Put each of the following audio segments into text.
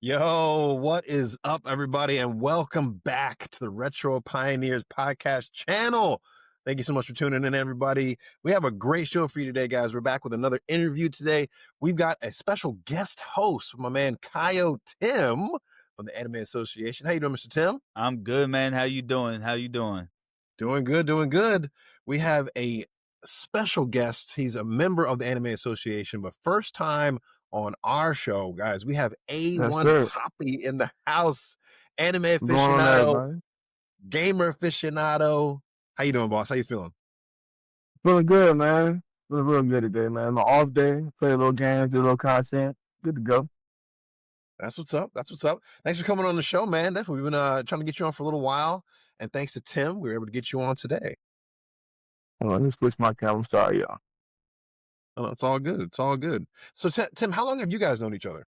Yo, what is up, everybody, and welcome back to the Retro Pioneers podcast channel. Thank you so much for tuning in, everybody. We have a great show for you today, guys. We're back with another interview today. We've got a special guest host, my man Kaio Tim from the Anime Association. How you doing, Mr. Tim? I'm good, man. How you doing? Doing good. We have a special guest. He's a member of the Anime Association, but first time on our show, guys. We have A1Popi in the house. Anime aficionado, gamer aficionado. How you doing, boss? How you feeling? Feeling good, man. Feeling real good today, man. My off day, play a little games, do a little content. Good to go. That's what's up. Thanks for coming on the show, man. Definitely. We've been trying to get you on for a little while. And thanks to Tim, we were able to get you on today. Hold on, let me switch my camera. Sorry, y'all. Oh, it's all good. So, Tim, how long have you guys known each other?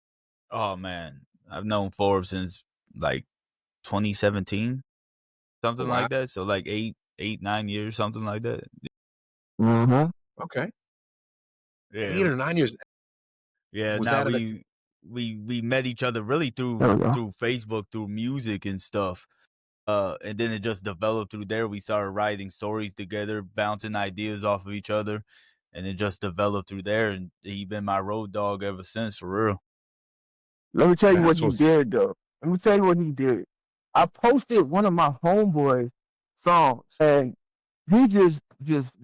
Oh, man. I've known Forbes since like 2017, something like that. So like 9 years, something like that. Mm-hmm. Okay. Yeah. 8 or 9 years. Yeah. Now we met each other really through Facebook, through music and stuff. And then it just developed through there. We started writing stories together, bouncing ideas off of each other, and it just developed through there. And he's been my road dog ever since, for real. Let me tell you what he did, though. Let me tell you what he did. I posted one of my homeboys' songs, and he just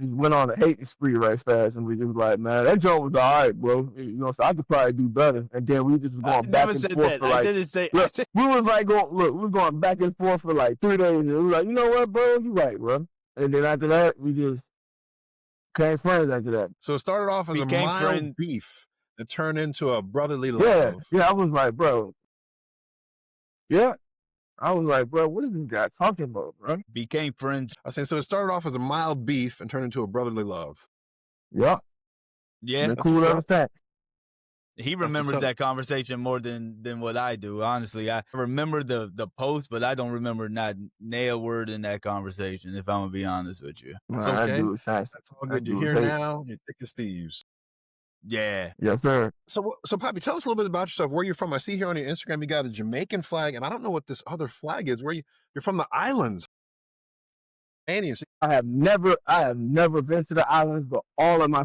went on a hating spree right fast, and we just like, man, that joint was all right, bro. You know, so I could probably do better. And then we just was going back and forth for like, we was going back and forth for like 3 days, and we were like, you know what, bro, you right, bro. And then after that, we just became friends after that. So it started off as a mild beef that turned into a brotherly love. Yeah, I was like, bro. Yeah. I was like, bro, what is this guy talking about, bro? Became friends. I was saying, so it started off as a mild beef and turned into a brotherly love. Yeah. Yeah. Cool as that. He remembers that conversation more than what I do. Honestly, I remember the post, but I don't remember not nail word in that conversation, if I'm going to be honest with you. That's okay. That's all good. You're here now. You're thick as thieves. Yeah. Yes, sir. So Poppy, tell us a little bit about yourself. Where you're from? I see here on your Instagram you got a Jamaican flag, and I don't know what this other flag is. You're from the islands. I have never been to the islands, but all my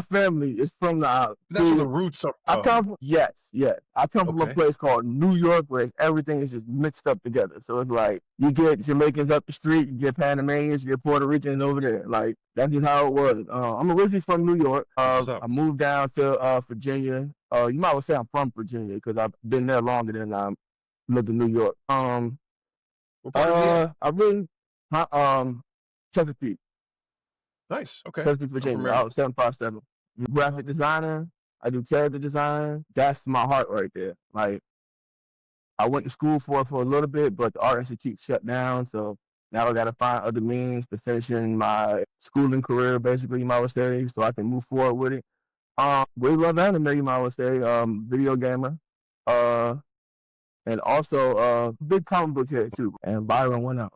family is from the islands. That's where the roots are. I come from, yes. I come from a place called New York, where everything is just mixed up together. So it's like you get Jamaicans up the street, you get Panamanians, you get Puerto Ricans over there. Like that's just how it was. I'm originally from New York. I moved down to Virginia. You might well say I'm from Virginia because I've been there longer than I lived in New York. What part of it? Chesapeake. Nice. Okay. Chesapeake, Virginia. 757. Graphic designer. I do character design. That's my heart right there. Like, I went to school for a little bit, but the art institute shut down. So now I got to find other means to finish in my schooling career, basically, you might well say, so I can move forward with it. We love anime, you might well say. Video gamer. And also big comic book head too. And Byron went out.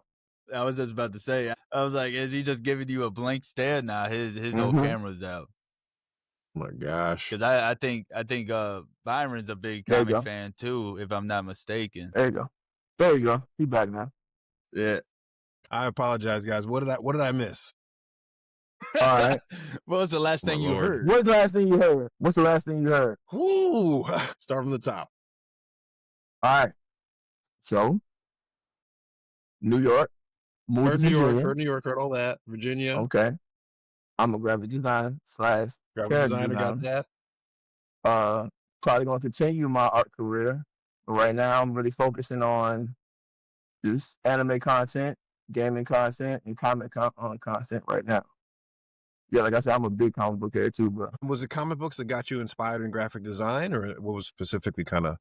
I was just about to say, I was like, is he just giving you a blank stare now? His whole camera's out. Oh my gosh. Because I think Byron's a big comic fan too, if I'm not mistaken. There you go. He's back now. Yeah. I apologize, guys. What did I miss? All right. What was the last thing you heard? What's the last thing you heard? Woo! Start from the top. All right. So, New York. Heard New York, heard all that. Virginia. Okay. I'm a graphic designer / graphic designer. Got that. Probably going to continue my art career. But right now, I'm really focusing on just anime content, gaming content, and comic content right now. Yeah, like I said, I'm a big comic book head too, bro. Was it comic books that got you inspired in graphic design, or what was specifically kind of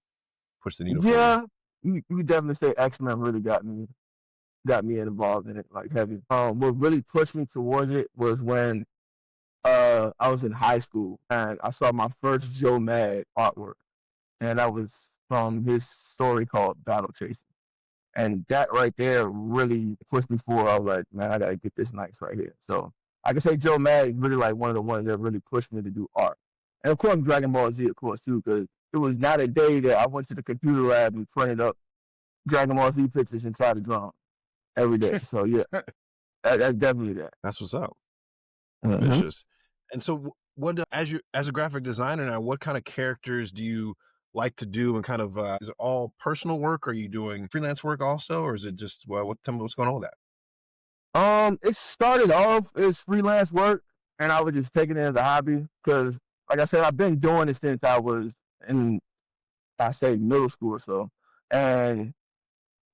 pushed the needle? Yeah, you definitely say X-Men really got me involved in it, like heavy. What really pushed me towards it was when I was in high school and I saw my first Joe Mad artwork, and that was from his story called Battle Chasing. And that right there really pushed me forward. I was like, man, I gotta get this nice right here. So I can say Joe Mad is really like one of the ones that really pushed me to do art. And of course, Dragon Ball Z, of course, too, because it was not a day that I went to the computer lab and printed up Dragon Ball Z pictures and tried to draw them every day. So yeah, that's definitely that. That's what's up. Vicious. And so, what as a graphic designer now, what kind of characters do you like to do, and kind of is it all personal work? Or are you doing freelance work also, or is it just tell me what's going on with that? It started off as freelance work, and I was just taking it as a hobby because, like I said, I've been doing it since I was in, I say, middle school or so. And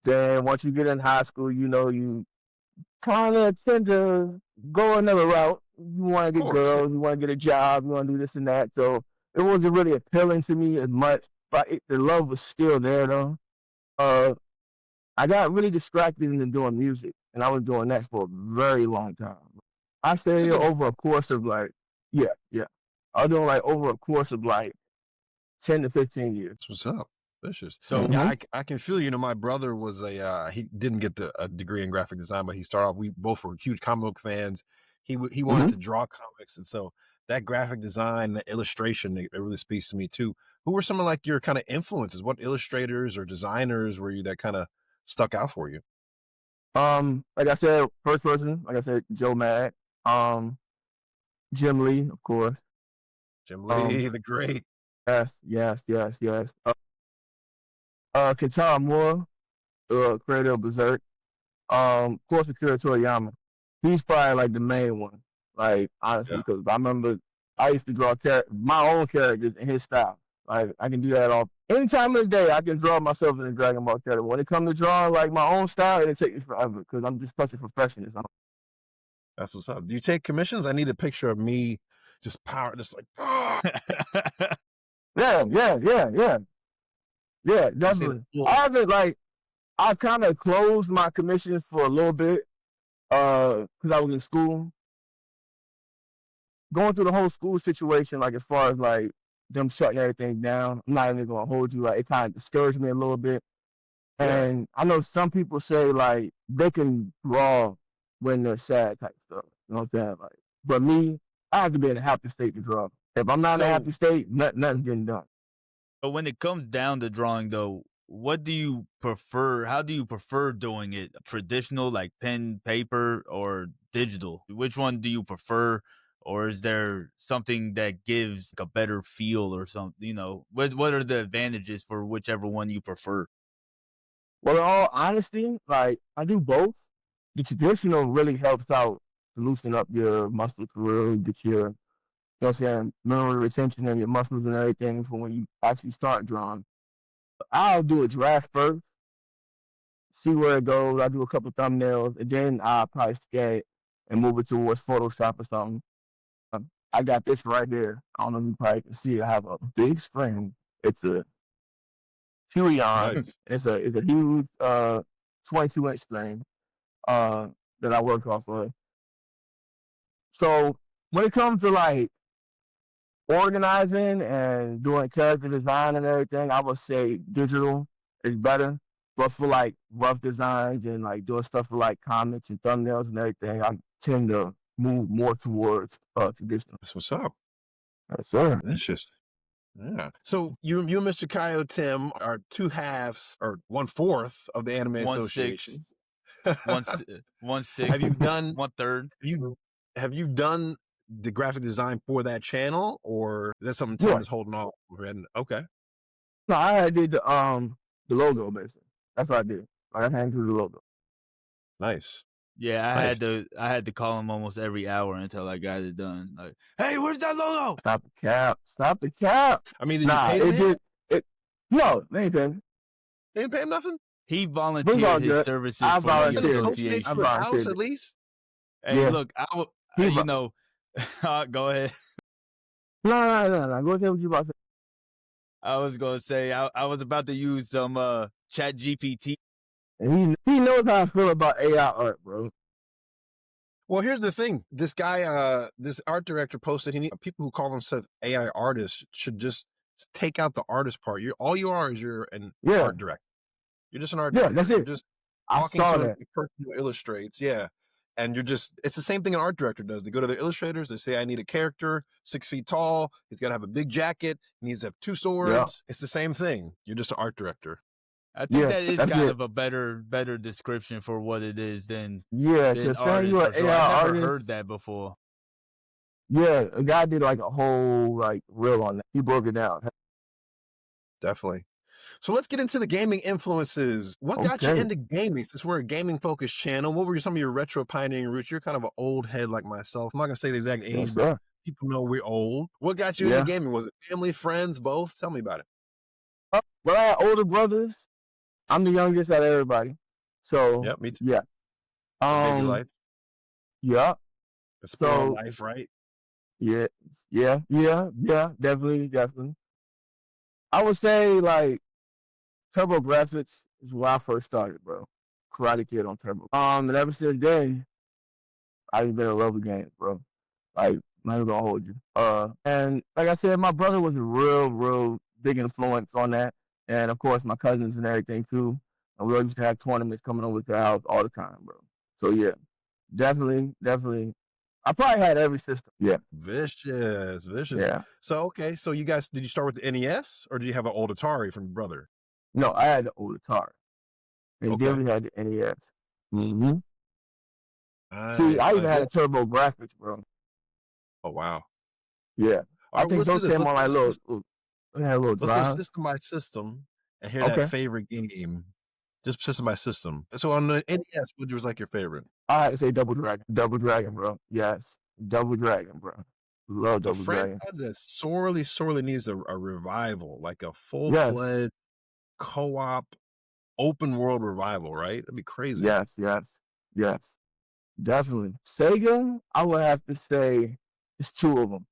then once you get in high school, you kind of tend to go another route. You want to get girls, you want to get a job, you want to do this and that. So it wasn't really appealing to me as much, but the love was still there though. I got really distracted into doing music, and I was doing that for a very long time. I say over a course of I was doing over a course of 10 to 15 years. What's up? Vicious. So yeah, I can feel, my brother was he didn't get a degree in graphic design, but he started off, we both were huge comic book fans. He wanted to draw comics, and so that graphic design, that illustration, it really speaks to me too. Who were some of your kind of influences? What illustrators or designers were you that kind of stuck out for you? Like I said, first person, like I said, Joe Mad, Jim Lee, of course. Jim Lee, the great. Yes. Kentaro Miura, creator of Berserk. Of course, Akira Toriyama. He's probably the main one. Honestly, because I remember I used to draw my own characters in his style. I can do that all any time of the day. I can draw myself in a Dragon Ball character. When it comes to drawing my own style, it'll take me forever because I'm just such a perfectionist. That's what's up. Do you take commissions? I need a picture of me just Yeah, definitely. I haven't I kind of closed my commissions for a little bit because I was in school. Going through the whole school situation, as far as them shutting everything down, I'm not even gonna hold you. It kind of discouraged me a little bit. And I know some people say they can draw when they're sad type stuff. You know what I'm saying? But me, I have to be in a happy state to draw. If I'm not in a happy state, nothing's getting done. But when it comes down to drawing, though, what do you prefer? How do you prefer doing it? Traditional, like pen, paper, or digital? Which one do you prefer? Or is there something that gives a better feel or something? What are the advantages for whichever one you prefer? Well, in all honesty, I do both. The traditional really helps out to loosen up your muscles for real, get your memory retention and your muscles and everything for when you actually start drawing. I'll do a draft first, see where it goes. I'll do a couple thumbnails, and then I'll probably scan it and move it towards Photoshop or something. I got this right here. I don't know if you probably can see it. I have a big screen. It's a Huion. Nice. It's a huge 22-inch screen that I work off of. So when it comes to organizing and doing character design and everything, I would say digital is better. But for rough designs and doing stuff for comics and thumbnails and everything, I tend to move more towards traditional. That's what's up. Yes, sir. Delicious. Yeah. So you and Mr. Kaio Tim are two halves or 1/4 of the Anime Association. 1/6. Have you done 1/3? Have you done the graphic design for that channel, or is that something Tim is holding off? Okay. No, I did the logo basically. That's what I did. I handed through the logo. Nice. Yeah, I had to call him almost every hour until I got it done. Hey, where's that logo? Stop the cap. I mean, did you pay him? No, they ain't paying. They didn't pay him nothing? He volunteered his services for the association. I volunteered at least. Hey, look, go ahead. No. Go ahead. What you about to say? I was gonna say I was about to use some Chat GPT. And he knows how I feel about AI art, bro. Well, here's the thing. This guy, this art director posted, people who call themselves AI artists should just take out the artist part. All you are is you're an art director. You're just an art director. Yeah, that's it. You're just talking to the person who illustrates. Yeah. and it's the same thing an art director does. They go to their illustrators, they say, I need a character 6 feet tall, he's got to have a big jacket, he needs to have 2 swords. Yeah. It's the same thing. You're just an art director. I think that is kind of a better description for what it is than because saying you're an AI I never heard that before. Yeah, a guy did like a whole like reel on that. He broke it down. Definitely. So let's get into the gaming influences. What got you into gaming? Since we're a gaming focused channel, what were some of your retro pioneering roots? You're kind of an old head like myself. I'm not gonna say the exact age, but people know we're old. What got you into gaming? Was it family, friends, both? Tell me about it. Well, I had older brothers. I'm the youngest out of everybody. So yep, me too. Yeah. Baby life. Yeah. The spoiled life, right? Yeah, definitely. I would say like TurboGrafx is where I first started, bro. Karate Kid on Turbo. And ever since then, I've been in love with games, bro. Like, I'm not even gonna hold you. And like I said, my brother was a real big influence on that. And of course, my cousins and everything too. And we always used to have tournaments coming over to the house all the time, bro. So yeah, definitely. I probably had every system. Yeah. Vicious. Yeah. So so you guys, did you start with the NES or did you have an old Atari from your brother? No, I had the old Atari. And then we had the NES. Mm-hmm. See, I even had a TurboGrafx, bro. Oh wow. Yeah. I think those came on like little drive. Let's go system by system and hear that favorite game. Just system by system. So on the NES, what was like your favorite? I had to say Double Dragon. Double Dragon, bro. Yes. Double Dragon, bro. Love Double Dragon. Franchise that sorely needs a revival, like a full-fledged co-op open world revival, right? That'd be crazy. Yes. Definitely. Sega, I would have to say it's 2 of them.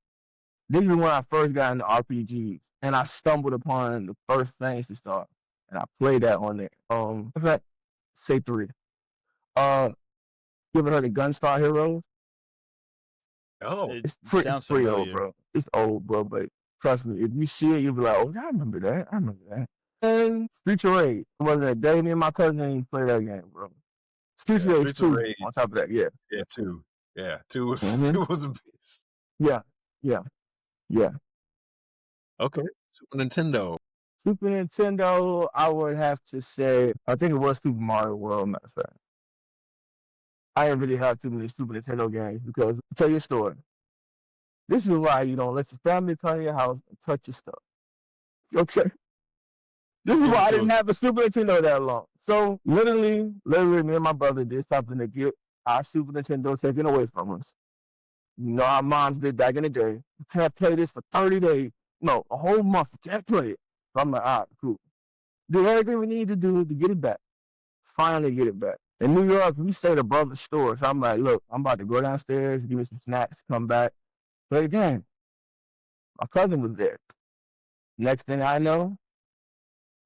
This is when I first got into RPGs, and I stumbled upon the first Fantasy Star, and I played that on there. In fact, say 3. You ever heard of Gunstar Heroes? Oh, it's pretty old, bro. It's old, bro, but trust me, if you see it, you'll be like, oh, I remember that. And Streets of Rage. It wasn't a day me and my cousin didn't play that game, bro. Streets of Rage 2 on top of that, yeah. Yeah, 2. Yeah, 2 was, 2 was a beast. Yeah. Okay, Super Nintendo. Super Nintendo, I would have to say, I think it was Super Mario World, matter of fact. I didn't really have too many Super Nintendo games because, I'll tell you a story. This is why you don't let your family come to your house and touch your stuff. Okay? This is why I didn't have a Super Nintendo that long. So, literally, me and my brother did something to get our Super Nintendo taken away from us. You know, our moms did back in the day. You can't play this for 30 days. No, a whole month. You can't play it. So I'm like, all right, cool. Did everything we need to do to get it back. Finally get it back. In New York, we stayed above the store. So I'm like, look, I'm about to go downstairs, give me some snacks, come back, play again. My cousin was there. Next thing I know,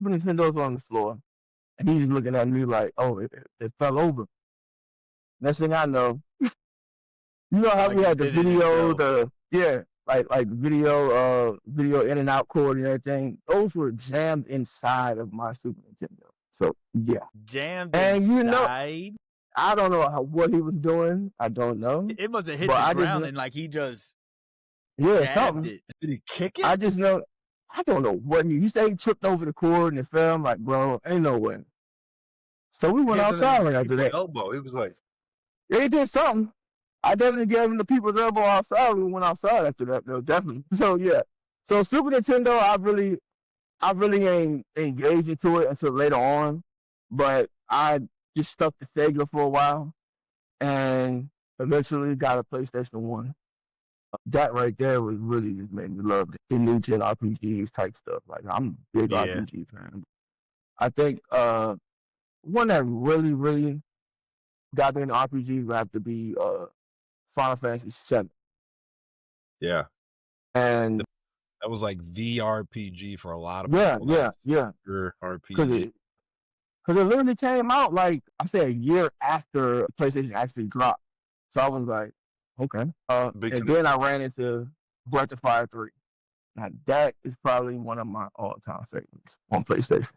Super Nintendo's on the floor. And he's looking at me like, oh, it fell over. Next thing I know, you know how we had the video, like video in and out cord and everything. Those were jammed inside of my Super Nintendo. So yeah, jammed inside. You know, I don't know what he was doing. I don't know. It must have hit the ground and like he just jabbed it. Did he kick it? I just know. I don't know what he said. He tripped over the cord and it fell. I'm like, bro, ain't no way. So we went outside right after that. Elbow. It was like, yeah, he did something. I definitely gave him the people's elbow outside. We went outside after that, though, definitely. So yeah. So Super Nintendo, I really ain't engaged into it until later on. But I just stuck to Sega for a while and eventually got a PlayStation 1. That right there was really just made me love the new gen RPGs type stuff. Like I'm a big RPG fan. I think one that really got me into RPGs would have to be Final Fantasy VII. Yeah. And that was like the RPG for a lot of people. Yeah. RPG. Because it literally came out like I say a year after PlayStation actually dropped. So I was like, okay. And then I ran into Breath of Fire 3. Now that is probably one of my all-time favorites on PlayStation.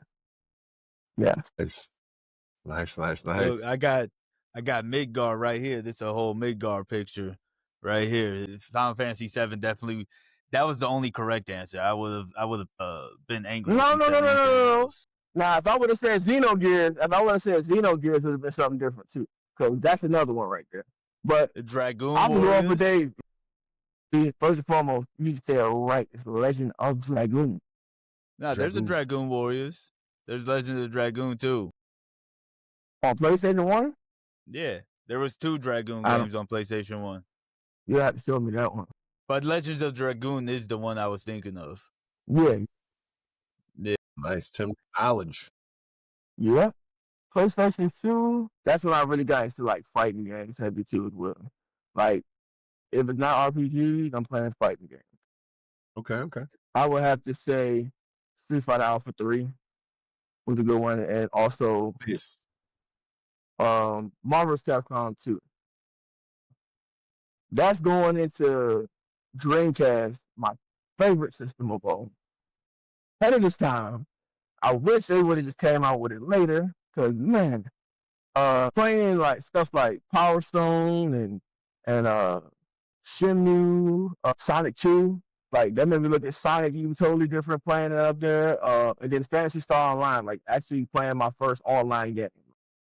Yeah. Nice. Look, I got I got Midgar right here. This is a whole Midgar picture right here. Final Fantasy VII definitely. That was the only correct answer. I would have been angry. No. Else. Now, if I would have said Xenogears, it would have been something different too. Because that's another one right there. But the Dragoon I'm Warriors. going for Dave. First and foremost, you say it right. It's the Legend of Dragoon. Nah, there's a Dragoon Warriors. There's Legend of Dragoon too. On PlayStation 1? Yeah, there was 2 Dragoon games on PlayStation 1. You have to show me that one. But Legends of Dragoon is the one I was thinking of. Yeah. Nice, Tim. Knowledge. Yeah. PlayStation 2, that's when I really got into like fighting games heavy too as well. Like, if it's not RPGs, I'm playing fighting games. Okay. I would have to say Street Fighter Alpha 3 was a good one, and also Marvel's Capcom 2. That's going into Dreamcast, my favorite system of all. Ahead of this time, I wish they would have just came out with it later, because man, playing like stuff like Power Stone and Shenmue, Sonic 2, like that made me look at Sonic even totally different playing it up there. And then Phantasy Star Online, like actually playing my first online game.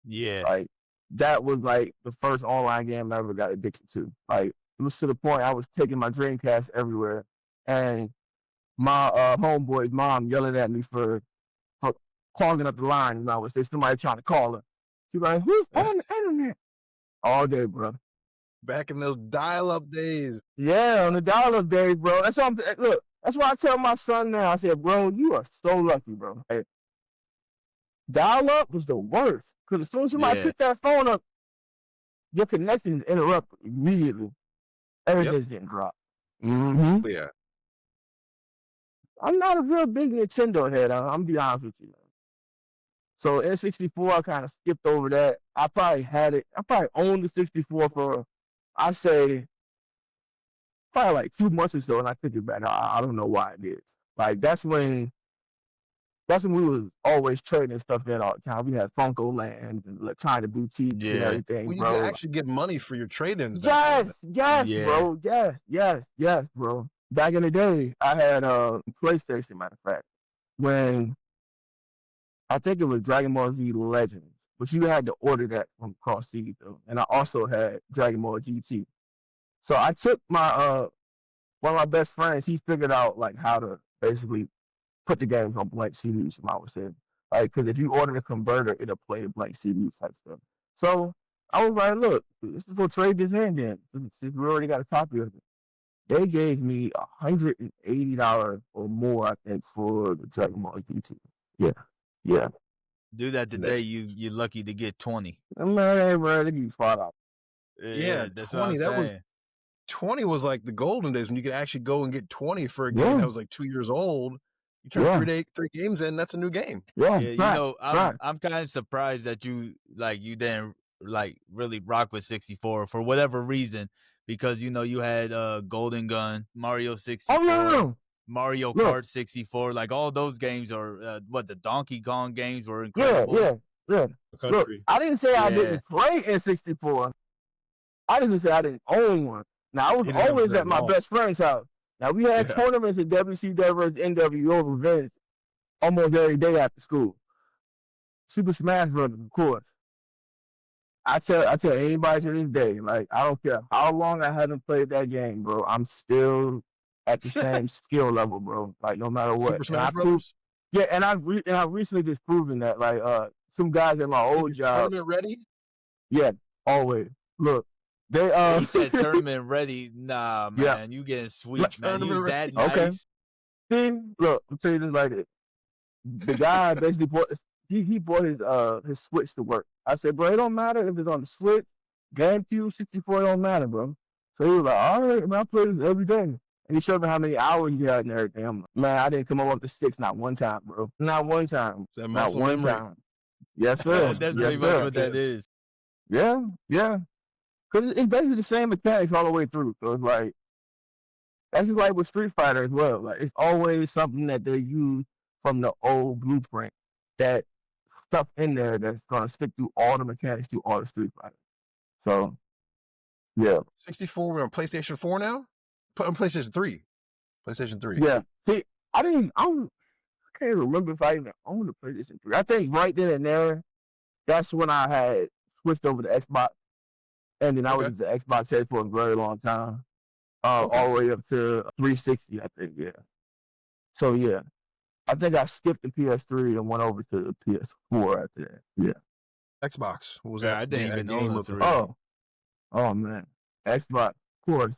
Yeah. Like that was like the first online game I ever got addicted to. Like it was to the point I was taking my Dreamcast everywhere, and my homeboy's mom yelling at me for clogging up the line. And I would say somebody trying to call her. She's like, "Who's on the internet?" All day, bro. Back in those dial-up days. Yeah, on the dial-up days, bro. That's what look. That's why I tell my son now. I said, "Bro, you are so lucky, bro. Like, dial-up was the worst, because as soon as somebody picked that phone up, your connection interrupted immediately. Everything's getting dropped." Mm-hmm. Yeah. I'm not a real big Nintendo head. I'm gonna be honest with you. So N64, I kind of skipped over that. I probably had it. I probably owned the 64 for, I say, probably like 2 months or so, and I took it back. I don't know why I did. Like that's when we was always trading stuff in all the time. We had Funko Lands and Electronic Boutiques and everything, well, you bro. could actually get money for your trade-ins. Yes, bro. Yes, bro. Back in the day, I had a PlayStation, matter of fact, when I think it was Dragon Ball Z Legends, but you had to order that from Cross Seas though. And I also had Dragon Ball GT. So I took my one of my best friends, he figured out like how to basically put the games on blank CDs, I would say. Like, because if you order a converter, it'll play the blank CD type stuff. So I was like, look, let's just go trade this in then, since we already got a copy of it. They gave me $180 or more, I think, for the Dragon Ball GT. Yeah. Do that today, you're lucky to get 20. Man, hey, bro, they give you $5. Yeah, that's 20. That was 20 was like the golden days when you could actually go and get 20 for a game that was like 2 years old. You turn 3 games in, that's a new game. Yeah, you know, I'm kind of surprised that you didn't like really rock with 64 for whatever reason, because you know you had Golden Gun, Mario 64, Mario Kart 64, like all those games are the Donkey Kong games were incredible. Yeah. Look, I didn't say I didn't play N64. I didn't say I didn't own one. Now I was always at my best friend's house. Now we had tournaments at WCW versus NWO events almost every day after school. Super Smash Brothers, of course. I tell anybody to this day, like I don't care how long I haven't played that game, bro. I'm still at the same skill level, bro. Like no matter what. Super Smash Brothers. And I've recently just proven that. Like some guys at my old job. Tournament ready? Yeah, always. Look, they he said tournament ready. Nah, man, you getting sweet, man. You that nice. Okay. See, look, I'll tell you this like this. The guy basically bought he bought his Switch to work. I said, bro, it don't matter if it's on the Switch, GameCube, 64, it don't matter, bro. So he was like, all right, man, I play this every day. And he showed me how many hours he had and everything. I'm like, man, I didn't come up to 6 not one time, bro. Not one time. Not one time. Yes, sir. That's pretty much what that is. Yeah. Because it's basically the same mechanics all the way through. So it's like, that's just like with Street Fighter as well. Like it's always something that they use from the old blueprint, that stuff in there that's gonna stick through all the mechanics through all the Street Fighter. So, yeah. 64. We're on PlayStation 4 now. On PlayStation 3. PlayStation 3. Yeah. See, I can't remember if I even owned a PlayStation 3. I think right then and there, that's when I had switched over to Xbox, and then I was the Xbox head for a very long time, all the way up to 360, I think. Yeah. So yeah, I think I skipped the PS3 and went over to the PS4 after that. Yeah. Xbox. What was that? I didn't even game know with the 3. Oh man, Xbox, of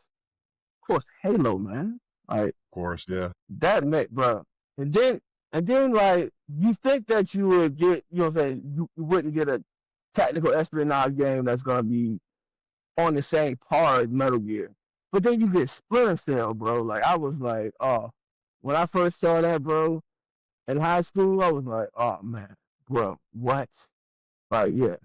course, Halo, man. Like, of course, yeah. That made, bro. And then, like, you think that you would get, you know what I'm saying, you wouldn't get a tactical espionage game that's gonna be on the same par as Metal Gear. But then you get Splinter Cell, bro. Like, I was like, oh, when I first saw that, bro, in high school, I was like, oh man, bro, what? Like, yeah.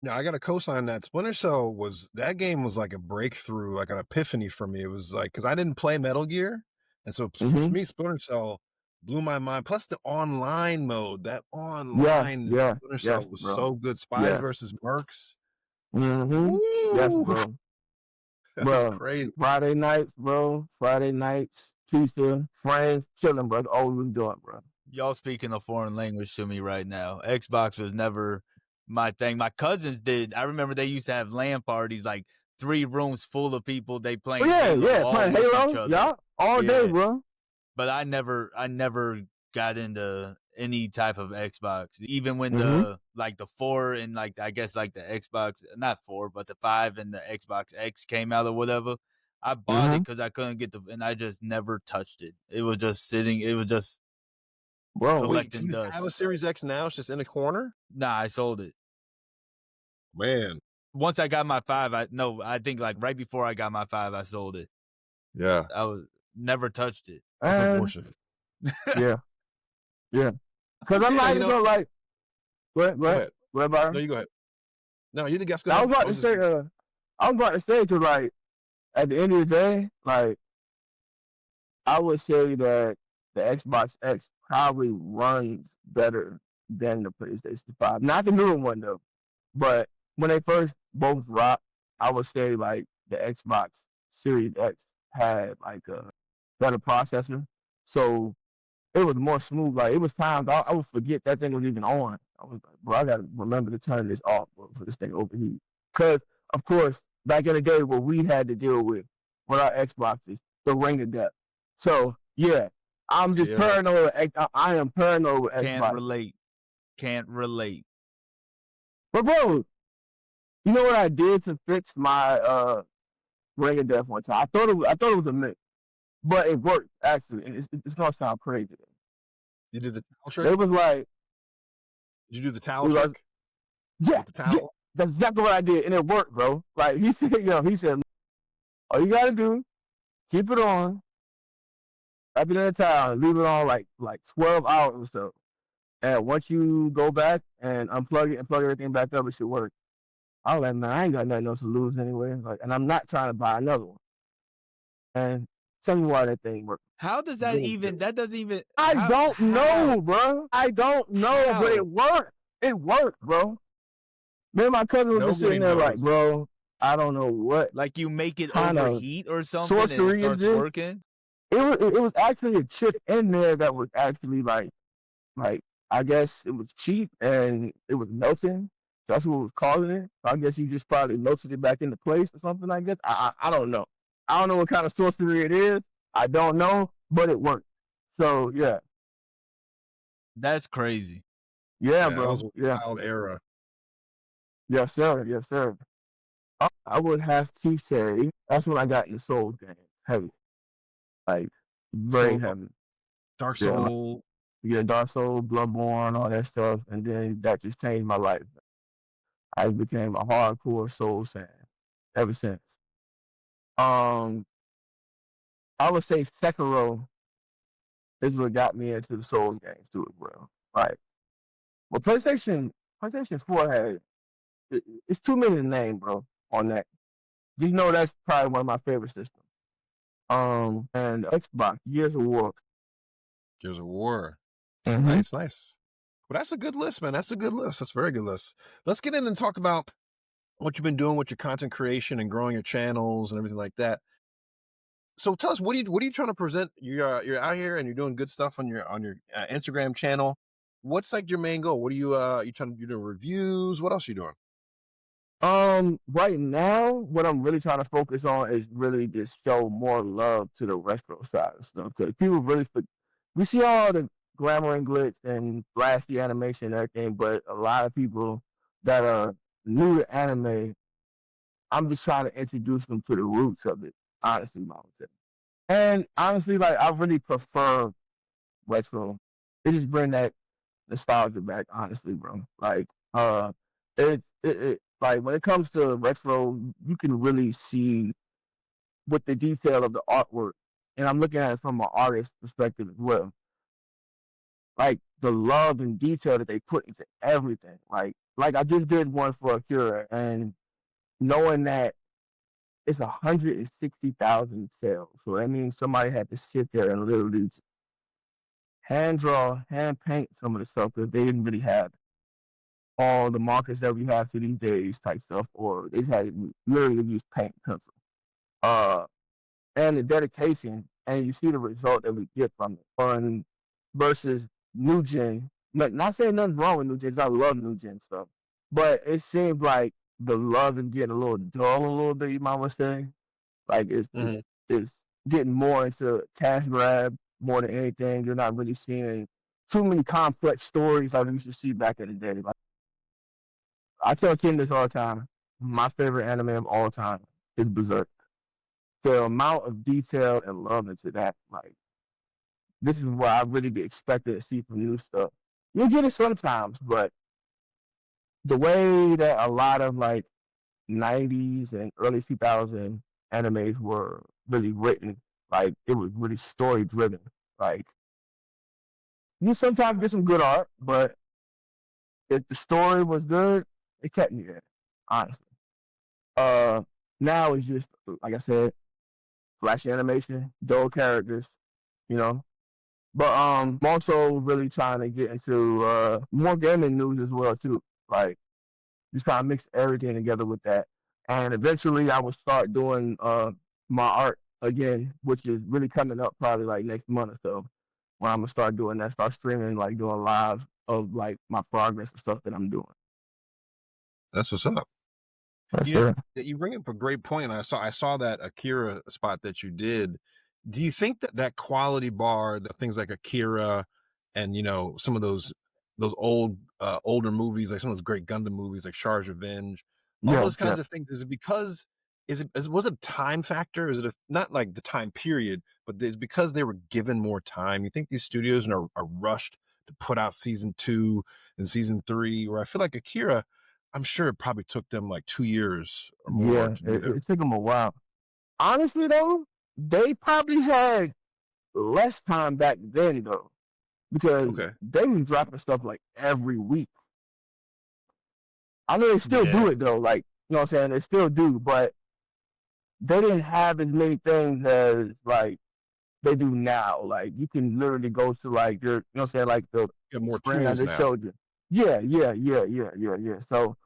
Yeah, I got to co-sign that. Splinter Cell that game was like a breakthrough, like an epiphany for me. It was like, because I didn't play Metal Gear. And so for me, Splinter Cell blew my mind. Plus the online mode, that online Splinter Cell was so good. Spies versus Mercs. Yes, bro. Bro, crazy. Friday nights, pizza, friends, chilling, bro. That's all we was doing, bro. Y'all speaking a foreign language to me right now. Xbox was never my thing. My cousins did. I remember they used to have LAN parties, like 3 rooms full of people. They playing Halo, playing Halo, all day, bro. But I never got into any type of Xbox. Even when the 4 and like I guess like the Xbox, not 4, but the 5 and the Xbox X came out or whatever, I bought it because I couldn't get and I just never touched it. It was just sitting. It was just. Bro, wait, do you have a Series X now? It's just in a corner? Nah, I sold it. Man. Once I got my 5, I think like right before I got my 5, I sold it. Yeah. I never touched it. That's unfortunate. Yeah. Because I'm not even like, go ahead, Byron. No, you go ahead. No, you didn't guess. I was about to say, because like, at the end of the day, like, I would say that the Xbox X probably runs better than the PlayStation 5. Not the newer one though, but when they first both dropped, I would say like the Xbox Series X had like a better processor, so it was more smooth. Like, it was times I would forget that thing was even on. I was like, bro, I gotta remember to turn this off, bro, for this thing to overheat. Because of course, back in the day, what we had to deal with our Xboxes, the ring of death. So yeah, I'm just paranoid. I am paranoid with Xbox. Can't relate. But bro, you know what I did to fix my ring of death one time? I thought it was a mix, but it worked actually. It's gonna sound crazy. You did the towel trick? It was like, did you do the towel trick? Yeah, that's exactly what I did, and it worked, bro. Like, he said, all you gotta do, keep it on, wrap it in a towel, and leave it on like 12 hours or so. And once you go back and unplug it and plug everything back up, it should work. I was like, man, I ain't got nothing else to lose anyway. Like, and I'm not trying to buy another one. And tell me why that thing works. How does that even? That doesn't even. I don't know, bro. I don't know, but it worked. It worked, bro. Me and my cousin were just sitting there like, bro, I don't know what. Like, you make it overheat or something and it starts working? It was actually a chip in there that was actually like I guess it was cheap and it was melting. So that's what was causing it. So I guess you just probably melted it back into place or something, I guess. I don't know. I don't know what kind of sorcery it is. I don't know, but it worked. So yeah. That's crazy. Yeah, bro. That was a wild era. Yes, sir. Yes, sir. I would have to say that's when I got into Soul games. Heavy. Like, very heavy. Dark Soul. Yeah, Dark Soul, Bloodborne, all that stuff. And then that just changed my life. I became a hardcore Soul fan ever since. I would say Sekiro is what got me into the Soul games too as well. Right. Well, PlayStation 4 had it's too many to name, bro, on that. You know that's probably one of my favorite systems. And Xbox, Gears of War. Gears of War. Mm-hmm. Nice. Well, that's a good list, man. That's a good list. That's a very good list. Let's get in and talk about what you've been doing with your content creation and growing your channels and everything like that. So tell us, what are you trying to present? You're out here and you're doing good stuff on your Instagram channel. What's like your main goal? What are you trying to do? Doing reviews? What else are you doing? Right now, what I'm really trying to focus on is really just show more love to the retro side of stuff. Because people really, we see all the glamour and glitz and flashy animation and everything, but a lot of people that are new to anime, I'm just trying to introduce them to the roots of it, honestly, I would say. And honestly, like, I really prefer retro. It just bring that nostalgia back, honestly, bro. Like, it like when it comes to retro, you can really see with the detail of the artwork, and I'm looking at it from an artist perspective as well. Like the love and detail that they put into everything. Like I just did one for Akira, and knowing that it's 160,000 cells, so that means somebody had to sit there and literally hand draw, hand paint some of the stuff because they didn't really have all the markers that we have to these days type stuff, or they had to literally use paint pencil. Uh, and the dedication, and you see the result that we get from it. Fun versus new gen. Not saying nothing's wrong with new gens. I love new gen stuff, but it seems like the love is getting a little dull, a little bit. You might want to say, like it's getting more into cash grab more than anything. You're not really seeing too many complex stories like we used to see back in the day. Like, I tell Kim this all the time. My favorite anime of all time is Berserk. The amount of detail and love into that, like, this is what I really be expected to see from new stuff. You'll get it sometimes, but the way that a lot of like 90s and early 2000 animes were really written, like it was really story driven. Like you sometimes get some good art, but if the story was good, it kept me there, honestly. Now it's just like I said, flashy animation, dull characters, you know. But I'm also really trying to get into more gaming news as well too. Like just kind of mix everything together with that. And eventually I will start doing my art again, which is really coming up probably like next month or so. When I'm gonna start doing that, start streaming, like doing live of like my progress and stuff that I'm doing. That's what's up. That's it. You bring up a great point. I saw that Akira spot that you did. Do you think that quality bar, the things like Akira, and some of those older movies, like some of those great Gundam movies, like Char's Revenge, all those kinds of things, is it because was it a time factor? Is it not like the time period, but it's because they were given more time? You think these studios are rushed to put out season 2 and season 3? Where I feel like Akira, I'm sure it probably took them like 2 years or more to do that. It took them a while. Honestly, though, they probably had less time back then, though, because they was dropping stuff like every week. I know they still do it, though. Like, you know what I'm saying? They still do, but they didn't have as many things as, like, they do now. Like, you can literally go to, like, you know what I'm saying? Like, the more tools now. Showed you. Yeah. So,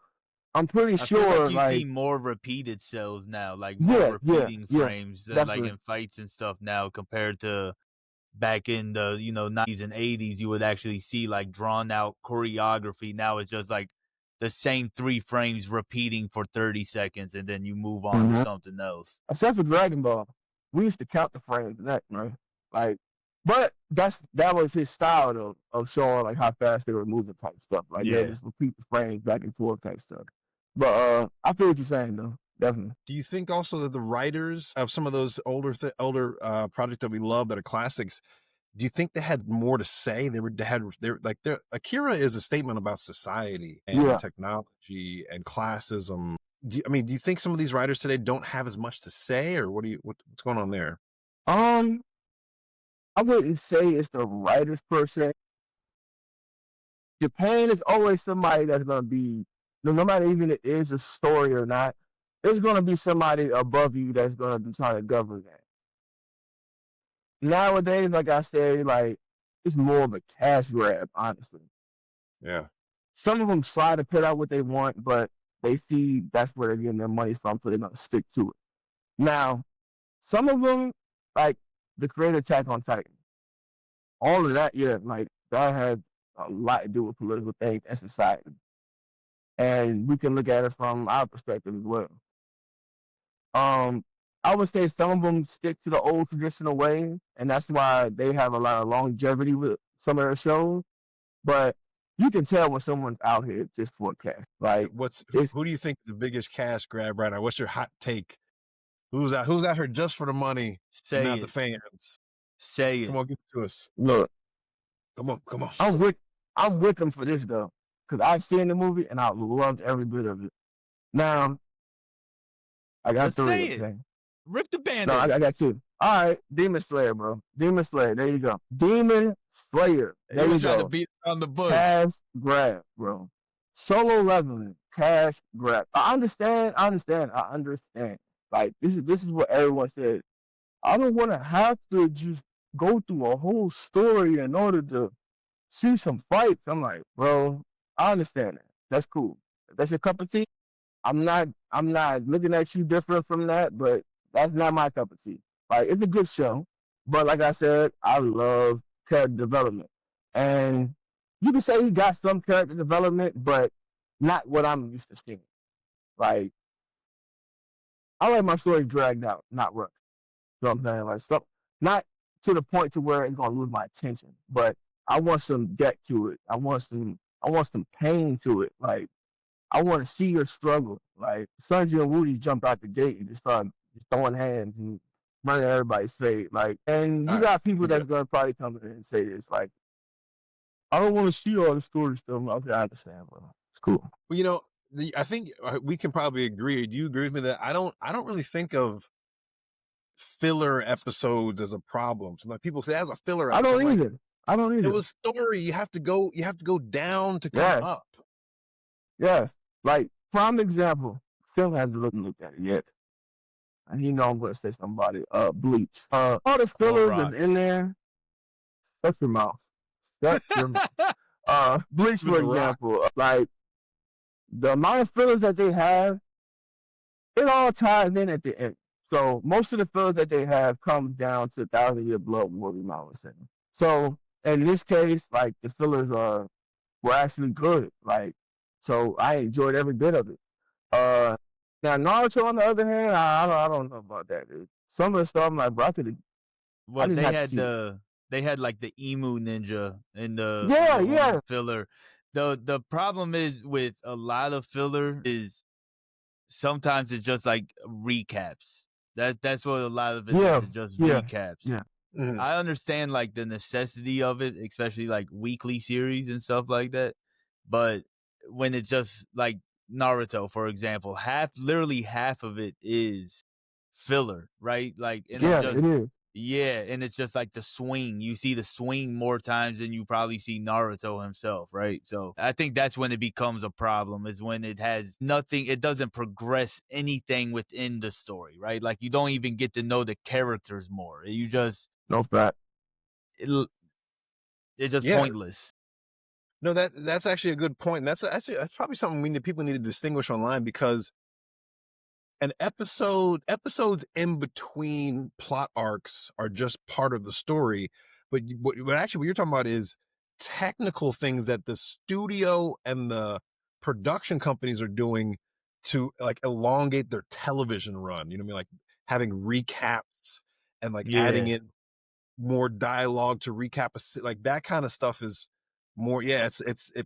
I'm pretty sure, feel like you like, see more repeated cells now, like more repeating frames, like in fights and stuff now compared to back in the 90s and 80s. You would actually see like drawn out choreography. Now it's just like the same 3 frames repeating for 30 seconds, and then you move on to something else. Except for Dragon Ball, we used to count the frames in that, right? Like, but that was his style though, of showing like how fast they were moving type stuff. Like they just repeat the frames back and forth type stuff. But I feel what you're saying though, definitely. Do you think also that the writers of some of those older projects that we love that are classics, do you think they had more to say? Akira is a statement about society and technology and classism. Do you think some of these writers today don't have as much to say, or what's going on there? I wouldn't say it's the writers per se. Japan is always somebody that's gonna be, no matter even if it is a story or not, there's gonna be somebody above you that's gonna be trying to govern that. Nowadays, like I said, like it's more of a cash grab, honestly. Yeah. Some of them try to put out what they want, but they see that's where they're getting their money from, so they're gonna stick to it. Now, some of them, like the creator Attack on Titan, all of that, yeah, like that had a lot to do with political things and society, and we can look at it from our perspective as well. I would say some of them stick to the old traditional way, and that's why they have a lot of longevity with some of their shows. But you can tell when someone's out here just for cash. Like, who do you think is the biggest cash grab right now? What's your hot take? Who's out here just for the money? Say not it. The fans. Say it. Come on, give it to us. Look, come on. I'm with them for this though, because I've seen the movie and I loved every bit of it. Now, I got three. Okay? Rip the band. No, I got two. All right, Demon Slayer, bro. Demon Slayer. There you go. Demon Slayer. There you go. To beat on the bush. Cash grab, bro. Solo leveling. Cash grab. I understand. Like this is what everyone said. I don't want to have to just go through a whole story in order to see some fights. I'm like, bro, I understand that. That's cool. If that's your cup of tea, I'm not looking at you different from that, but that's not my cup of tea. Like, it's a good show, but like I said, I love character development. And you can say he got some character development, but not what I'm used to seeing. Like, I like my story dragged out, not rushed. You know what I'm saying? Like, so, not to the point to where it's gonna lose my attention, but I want some depth to it. I want some pain to it. Like, I want to see your struggle. Like, Sanji and Woody jumped out the gate and just started throwing hands and running everybody's face. Like, and you got people that's gonna probably come in and say this. Like, I don't want to see all the story stuff. Okay, I understand, bro. It's cool. Well, I think we can probably agree. Do you agree with me that I don't really think of filler episodes as a problem? So, like, people say as a filler episode, I don't either. It was story. You have to go down to come up. Yes. Like, prime example, Phil hasn't looked at it yet. And you know I'm gonna say somebody. Bleach. All the fillers that's in there. Shut your mouth. Bleach, for example, like the amount of fillers that they have, it all ties in at the end. So most of the fillers that they have comes down to 1,000-Year Blood War, I was saying. So in this case, like, the fillers were actually good. Like, so I enjoyed every bit of it. Now Naruto, on the other hand, I don't know about that, dude. Some of the stuff I'm like, bro, they had like the emu ninja in the filler. The problem is with a lot of filler is sometimes it's just like recaps. That's what a lot of it is. It's just recaps. Yeah. Mm-hmm. I understand like the necessity of it, especially like weekly series and stuff like that. But when it's just like Naruto, for example, literally half of it is filler, right? Like, and it is. Yeah, and it's just like the swing. You see the swing more times than you probably see Naruto himself, right? So I think that's when it becomes a problem, is when it has nothing, it doesn't progress anything within the story, right? Like, you don't even get to know the characters more. You just... No fact. It's just pointless. No, that's actually a good point. And that's probably something people need to distinguish online, because episodes in between plot arcs are just part of the story. But what you're talking about is technical things that the studio and the production companies are doing to, like, elongate their television run. You know what I mean? Like having recaps and like adding in more dialogue to recap, like that kind of stuff is more.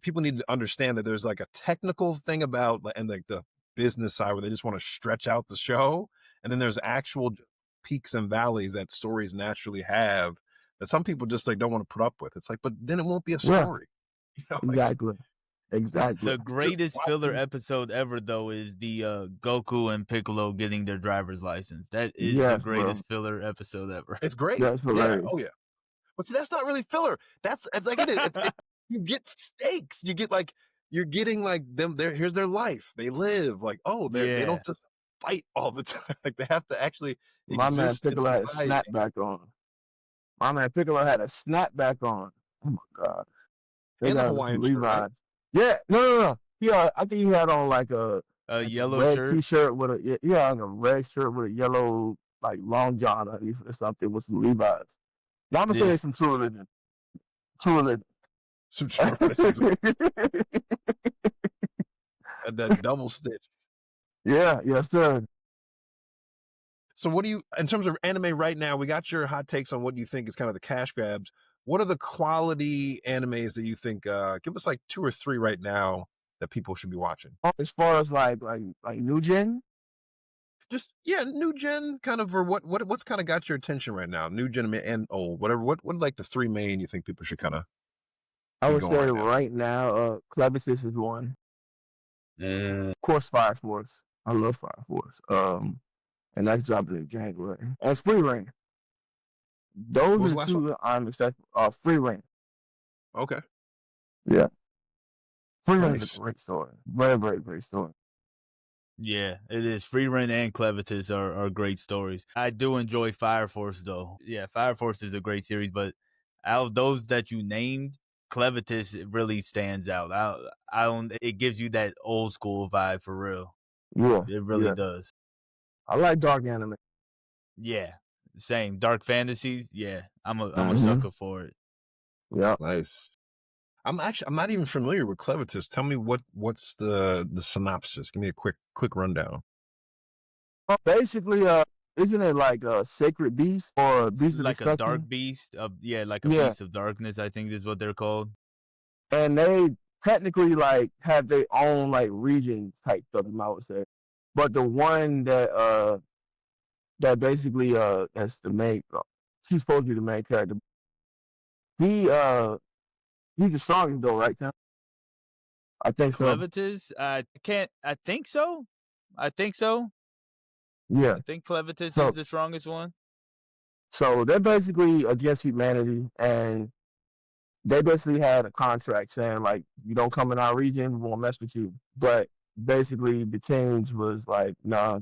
People need to understand that there's like a technical thing about, and like the business side where they just want to stretch out the show, and then there's actual peaks and valleys that stories naturally have that some people just like don't want to put up with. It's like, but then it won't be a story. You know, Exactly. The greatest filler episode ever, though, is the Goku and Piccolo getting their driver's license. That is the greatest filler episode ever. It's great. That's hilarious. Oh yeah. But see, that's not really filler. That's like it is. You get stakes. You get like, you're getting like them. Here's their life. They live like, they don't just fight all the time. Like, they have to actually My man Piccolo had a snapback on. Oh my God. And a Hawaiian shirt, right? Yeah, no. I think he had on like a A like yellow red shirt. T-shirt with like a red shirt with a yellow like long john or something with some Levi's. Now I'm gonna say some True Religion. True Religion. Some True Religion. That double stitch. Yeah, yes, sir. So what do you, in terms of anime right now, we got your hot takes on what you think is kind of the cash grabs. What are the quality animes that you think, give us like 2 or 3 right now that people should be watching? As far as like new gen? Just, yeah, new gen kind of, or what's kind of got your attention right now? New gen and old, whatever. What are like the 3 main you think people should kind of I would say right now, Clevisis is one. Of course, Fire Force. I love Fire Force. And that's dropping in January. And it's Free Reign. Those are the 2 that I'm excited for. Free Reign. Okay. Yeah. Free Reign is a great story. Very, very great story. Yeah, it is. Free Reign and Clevitus are great stories. I do enjoy Fire Force though. Yeah, Fire Force is a great series, but out of those that you named, Clevitus really stands out. I don't. It gives you that old school vibe for real. Yeah, it really does. I like dark anime. Yeah, same dark fantasies. Yeah, I'm a sucker for it. Yeah, nice. I'm not even familiar with Clevitus. Tell me what's the synopsis. Give me a quick rundown. Basically, isn't it like a sacred beast or a beast of like destruction? A dark beast? Like a beast of darkness, I think is what they're called. And they technically like have their own like region type stuff, I would say. But the one that basically that's the main, she's supposed to be the main character. He's the strongest though, right, Tim? I think Clevitus? so. I think so. Yeah. I think Clevitus is the strongest one. So they're basically against humanity, and they basically had a contract saying like, you don't come in our region, we won't mess with you. But basically the Kings was like, nah,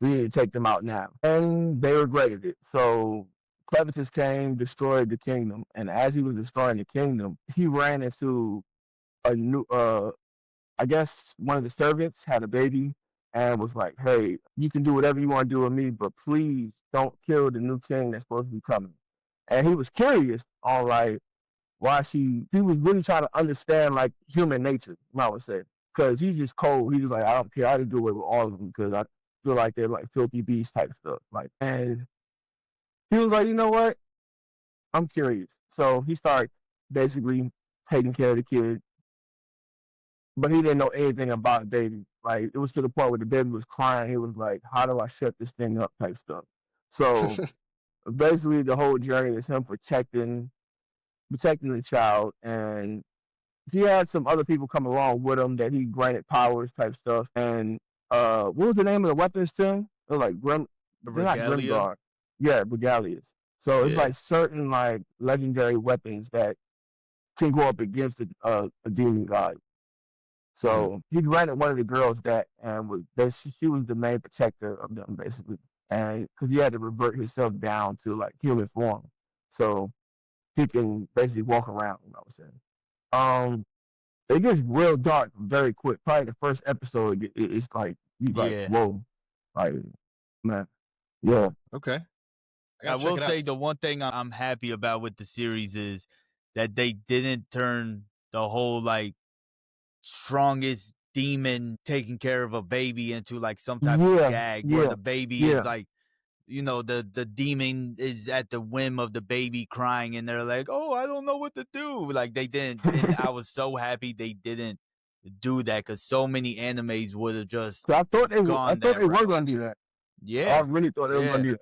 we need to take them out now. And they regretted it. So Clevitus came, destroyed the kingdom, and as he was destroying the kingdom, he ran into a new I guess one of the servants had a baby and was like, hey, you can do whatever you want to do with me, but please don't kill the new king that's supposed to be coming. And he was curious on like why he was really trying to understand like human nature, I would say. Because he's just cold. He was like, I don't care, I just do away with all of them because I feel like they're like filthy beast type stuff. Like, and he was like, you know what? I'm curious. So he started basically taking care of the kid, but he didn't know anything about the baby. Like it was to the point where the baby was crying. He was like, "How do I shut this thing up?" type stuff. So basically, the whole journey is him protecting the child, and he had some other people come along with him that he granted powers type stuff. And what was the name of the weapons, Tim? They're like they're not Grimgar. Yeah, Regalias. So it's like certain like legendary weapons that can go up against a demon god. So he granted one of the girls that, and she was the main protector of them basically, and because he had to revert himself down to like human form, so he can basically walk around. I was saying, it gets real dark very quick. Probably the first episode, it's like you like whoa, like man, yeah. Okay. I will say the one thing I'm happy about with the series is that they didn't turn the whole like strongest demon taking care of a baby into like some type of gag where the baby is like, you know, the demon is at the whim of the baby crying and they're like, oh, I don't know what to do. Like they didn't. And I was so happy they didn't do that because so many animes would have just I thought they were going to do that. Yeah. I really thought they were going to do that.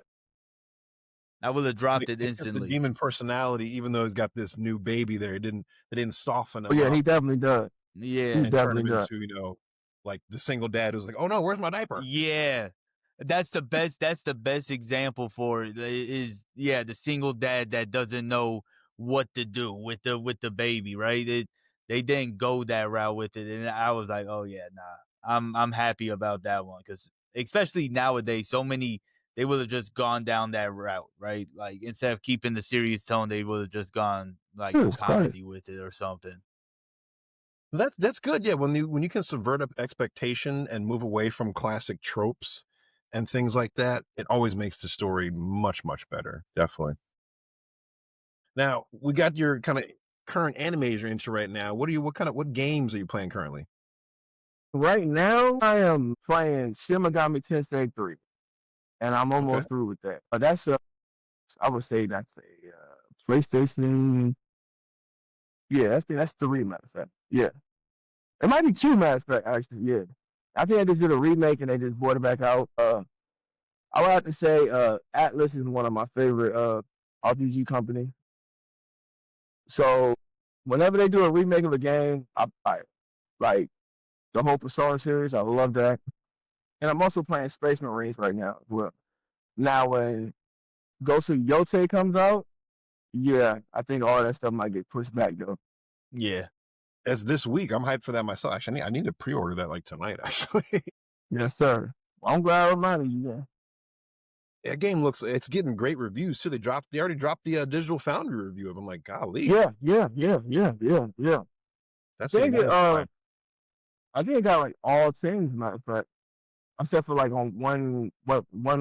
I would have dropped it instantly. The demon personality, even though he's got this new baby there, they didn't soften him. Oh, yeah, he definitely does. Yeah, he definitely does. Into, you know, like the single dad who's like, oh no, where's my diaper? Yeah, that's the best. That's the best example for it. Is the single dad that doesn't know what to do with the baby, right? They didn't go that route with it, and I was like, oh yeah, nah, I'm happy about that one because especially nowadays, so many. They would have just gone down that route, right? Like instead of keeping the serious tone, they would have just gone like comedy with it or something. That's good. Yeah, when you can subvert up expectation and move away from classic tropes and things like that, it always makes the story much, much better. Definitely. Now, we got your kind of current animes you're into right now. What games are you playing currently? Right now, I am playing Shin Megami Tensei 3, and I'm almost through with that. But that's I would say that's a PlayStation. Yeah, that's 3, matter of fact. Yeah, it might be 2, matter of fact. Actually, yeah. I think I just did a remake and they just brought it back out. I would have to say Atlas is one of my favorite RPG company. So whenever they do a remake of a game, I like the whole Persona series. I love that. And I'm also playing Space Marines right now as well. Now when Ghost of Yote comes out, yeah, I think all that stuff might get pushed back though. Yeah. As this week, I'm hyped for that myself. Actually, I need to pre-order that like tonight, actually. Yes, sir. Well, I'm glad I reminded you there. That game it's getting great reviews too. They already dropped the Digital Foundry review of it. I'm like, golly. Yeah. That's I think it got like all things, matter of fact. Except for like on one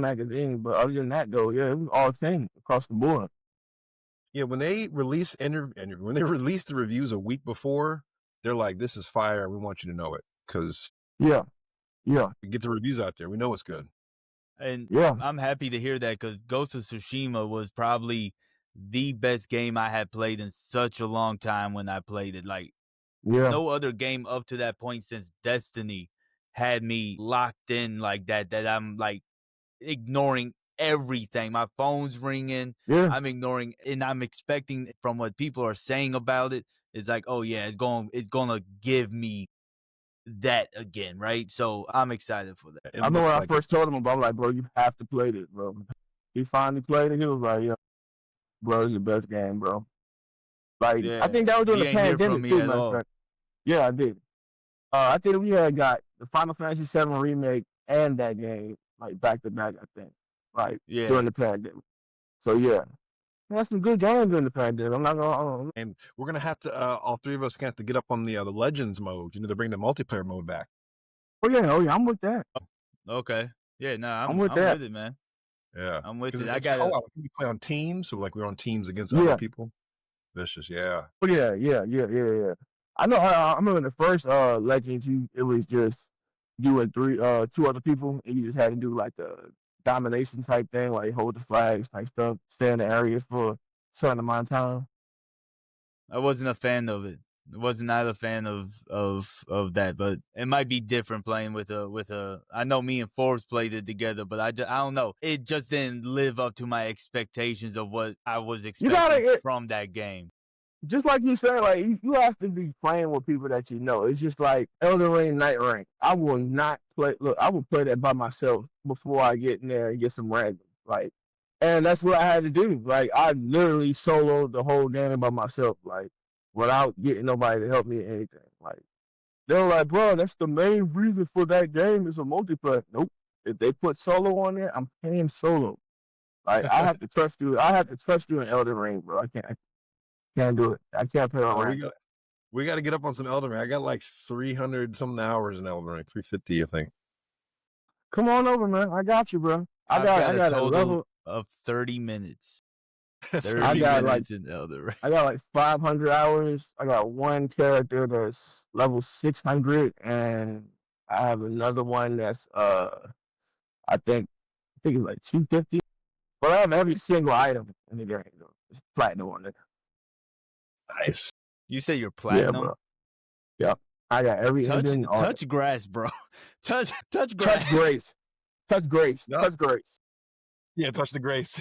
magazine, but other than that though, yeah, it was all things across the board. Yeah, when they release when they release the reviews a week before, they're like, "This is fire. We want you to know it," because yeah, we get the reviews out there. We know it's good. And I'm happy to hear that because Ghost of Tsushima was probably the best game I had played in such a long time when I played it. Like, no other game up to that point since Destiny had me locked in like that I'm like ignoring everything. My phone's ringing. I'm ignoring, and I'm expecting from what people are saying about it. It's like, oh yeah, it's gonna give me that again, right? So I'm excited for that. I know when I first told him about it, I'm like, bro, you have to play this, bro. He finally played it. He was like, yeah, bro, it's the best game, bro. Like, I think that was during the pandemic too, matter of fact. Yeah, I did. I think we had got the Final Fantasy VII remake and that game like back to back. I think, like during the pandemic. So yeah, that's some good games during the pandemic. I'm not gonna. And we're gonna have to all three of us have to get up on the Legends mode. You know, they're bringing the multiplayer mode back. Oh yeah, I'm with that. Okay, yeah, I'm with it, man. Yeah, I'm with it. I got we play on teams, so like we're on teams against other people. Vicious, yeah. Oh yeah. I know. I remember the first Legends. It was just you and two other people, and you just had to do like the domination type thing, like hold the flags type stuff, stay in the area for a certain amount of time. I wasn't a fan of it. I was not a fan of that, but it might be different playing with a. I know me and Forbes played it together, but I don't know. It just didn't live up to my expectations of what I was expecting from that game. Just like you said, like you have to be playing with people that you know. It's just like Elden Ring, Night Rank. I will not play. Look, I will play that by myself before I get in there and get some random. Like, and that's what I had to do. Like, I literally soloed the whole game by myself, like, without getting nobody to help me or anything. Like, they were like, bro, that's the main reason for that game is a multiplayer. Nope. If they put solo on there, I'm playing solo. Like, I have to trust you. I have to trust you in Elden Ring, bro. I can't do it. I can't play on we got to get up on some Elden Ring. I got like 300 something hours in Elden Ring, 350, I think. Come on over, man. I got you, bro. I got a total level of 30 minutes. 30 minutes in Elden Ring. I got like 500 hours. I got one character that's level 600, and I have another one that's I think it's like 250. But I have every single item in the game. It's platinum on it. Nice. You say you're platinum? Yeah, bro. Yep. I got every touch grass, bro. touch grass. Touch grace. No. Touch grace. Yeah, touch the grace.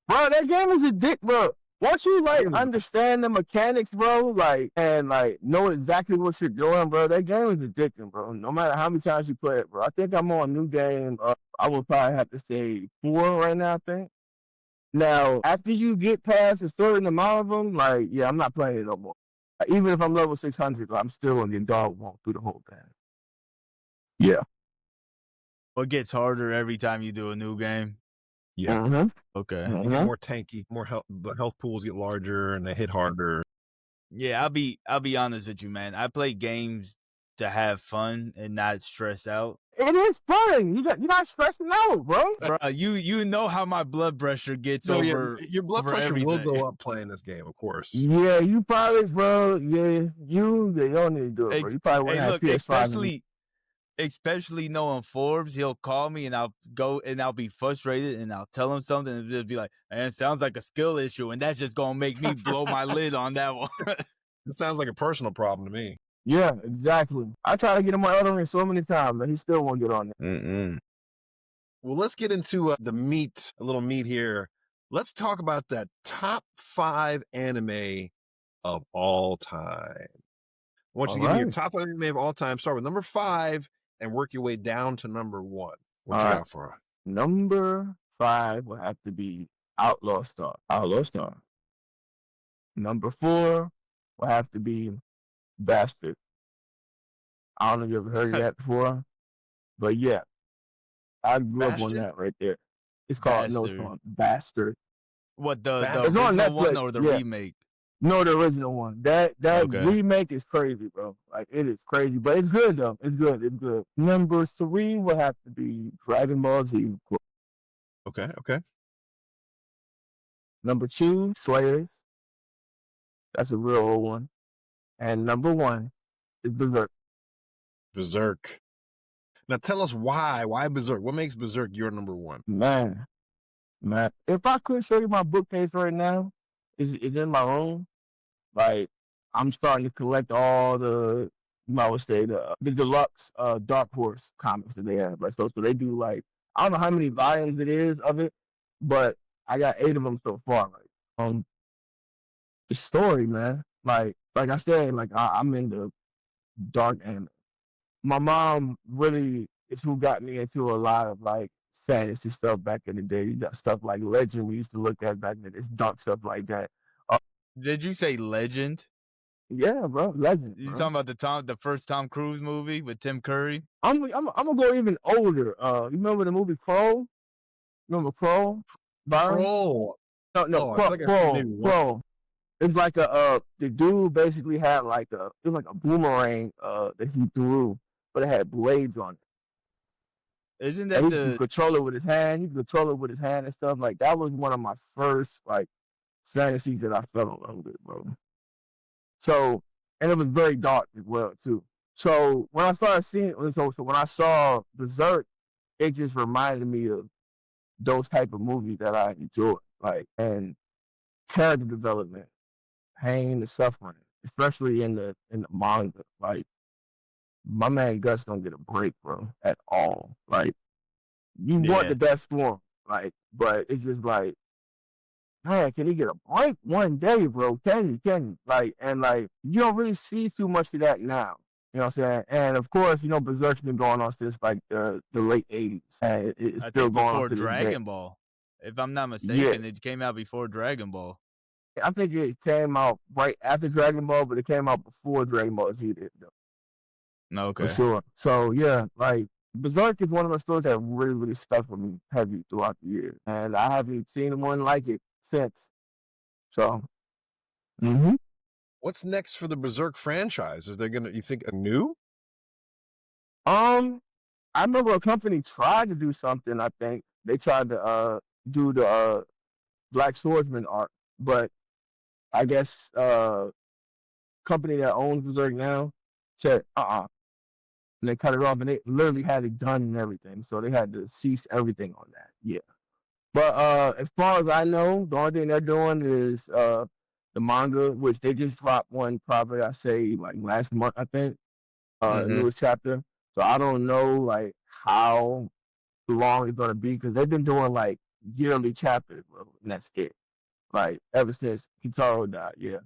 Bro, that game is a dick, bro. Once you like understand the mechanics, bro, like and like know exactly what you're doing, bro, that game is addicting, bro. No matter how many times you play it, bro. I think I'm on a new game. I would probably have to say 4 right now, I think. Now, after you get past a certain amount of them, like, yeah, I'm not playing it no more. Even if I'm level 600, I'm still in the dog walk through the whole thing. Yeah. What gets harder every time you do a new game? Yeah. Mm-hmm. Okay. You get more tanky, more health. The health pools get larger and they hit harder. Yeah, I'll be honest with you, man. I play games to have fun and not stress out. It is fun. You're not stressing out, bro. Bro, you know how my blood pressure gets over. Your blood over pressure will everything. go up playing this game, of course. Yeah, you probably, bro. Yeah, you don't need to do it, bro. You probably wouldn't have PS5. Especially knowing Forbes, he'll call me and I'll go and I'll be frustrated and I'll tell him something and just be like, man, it sounds like a skill issue, and that's just gonna make me blow my lid on that one. It sounds like a personal problem to me. Yeah, exactly. I try to get him on Elden Ring so many times, but he still won't get on it. Well, let's get into the meat, a little meat here. Let's talk about that top 5 anime of all time. I want you to give me your top 5 anime of all time. Start with number 5 and work your way down to number 1. What you got for us? Number 5 will have to be Outlaw Star. Outlaw Star. Number 4 will have to be Bastard. I don't know if you ever heard of that before, but yeah, I grew up on that right there. It's called Bastard. What, the original one or the remake? No, the original one. That remake is crazy, bro. Like, it is crazy, but it's good though. It's good. It's good. Number 3 will have to be Dragon Ball Z. Okay. Number 2, Slayers. That's a real old one. And number 1 is Berserk. Berserk. Now tell us why. Why Berserk? What makes Berserk your number 1? Man. If I could show you my bookcase right now, it's in my room. Like, I'm starting to collect all the, I would say, the deluxe Dark Horse comics that they have. Like, so they do, like, I don't know how many volumes it is of it, but I got 8 of them so far. Like, the story, man. Like I said, like, I'm into dark anime. My mom really is who got me into a lot of, like, fantasy stuff back in the day. You got stuff like Legend we used to look at back then. It's dark stuff like that. Did you say Legend? Yeah, bro, Legend. You talking about the first Tom Cruise movie with Tim Curry? I'm gonna go even older. You remember the movie Crow? Remember Crow? Crow. No, Crow. It's like the dude basically had like it was like a boomerang that he threw, but it had blades on it. Isn't that he could control it with his hand? He could control it with his hand and stuff. Like, that was one of my first, like, fantasies that I fell in love with, bro. So, and it was very dark as well too. So when I started seeing, so when I saw Berserk, it just reminded me of those type of movies that I enjoy, like, and character development, pain and suffering, especially in the manga. Like, my man Gus don't get a break, bro, at all. Like, you want the best for him, like, but it's just like, man, can he get a break one day, bro? Can he? Like, and like, you don't really see too much of that now. You know what I'm saying? And of course, you know, Berserk's been going on since like the late 80s. And it's still going on to this day. Before Dragon Ball. If I'm not mistaken, it came out before Dragon Ball. I think it came out right after Dragon Ball, but it came out before Dragon Ball Z did, though. Okay. For sure. So yeah, like, Berserk is one of the stories that really, really stuck with me heavy throughout the years. And I haven't seen one like it since. So, what's next for the Berserk franchise? Is there you think, a new? I remember a company tried to do something. I think they tried to do the Black Swordsman arc, but I guess company that owns Berserk now said and they cut it off, and they literally had it done and everything, so they had to cease everything on that. Yeah. But as far as I know, the only thing they're doing is the manga, which they just dropped one, probably I say like last month, I think, newest chapter. So I don't know like how long it's gonna be, because they've been doing like yearly chapters, bro, and that's it. Like, ever since Kentaro died, yeah.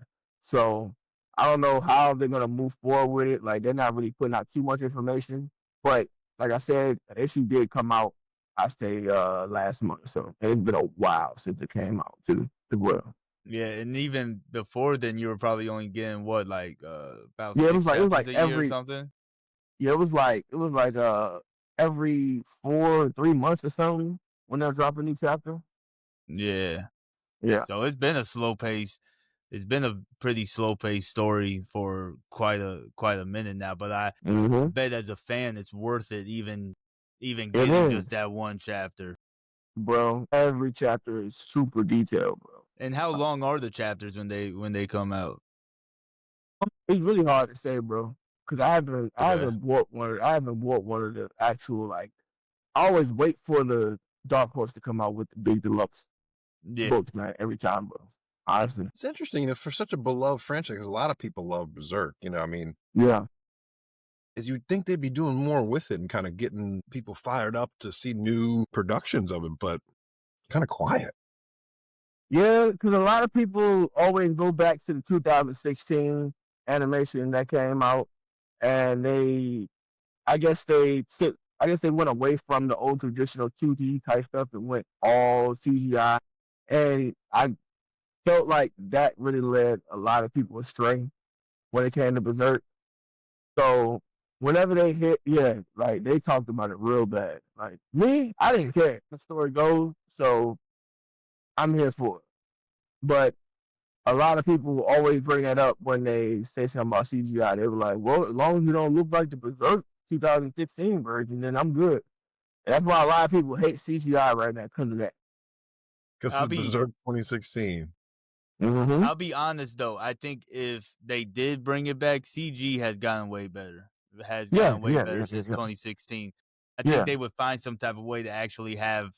So I don't know how they're gonna move forward with it. Like, they're not really putting out too much information. But like I said, an issue did come out, I say last month. So it's been a while since it came out too, as well. Yeah, and even before then, you were probably only getting what, like about it was like every or something. Yeah, it was like every 3 months or something when they're dropping a new chapter. Yeah. Yeah. So it's been a slow pace. it's been a pretty slow paced story for quite a minute now. But I bet as a fan, it's worth it. Even getting just that one chapter, bro. Every chapter is super detailed, bro. And how long are the chapters when they come out? It's really hard to say, bro, because I haven't bought one of the actual, like, I always wait for the Dark Horse to come out with the big deluxe books, man, every time, bro. Honestly, it's interesting, for such a beloved franchise, because a lot of people love Berserk. I mean, yeah. Is you'd think they'd be doing more with it and kind of getting people fired up to see new productions of it, but kind of quiet. Yeah, because a lot of people always go back to the 2016 animation that came out, and I guess they went away from the old traditional 2D type stuff and went all CGI, and I felt like that really led a lot of people astray when it came to Berserk. So whenever they hit, like, they talked about it real bad. Like, me, I didn't care. The story goes, so I'm here for it. But a lot of people always bring that up when they say something about CGI. They were like, well, as long as you don't look like the Berserk 2016 version, then I'm good. And that's why a lot of people hate CGI right now because of that. Because of Berserk 2016. I'll be honest, though. I think if they did bring it back, CG has gotten way better. It has gotten way better since 2016. I think they would find some type of way to actually have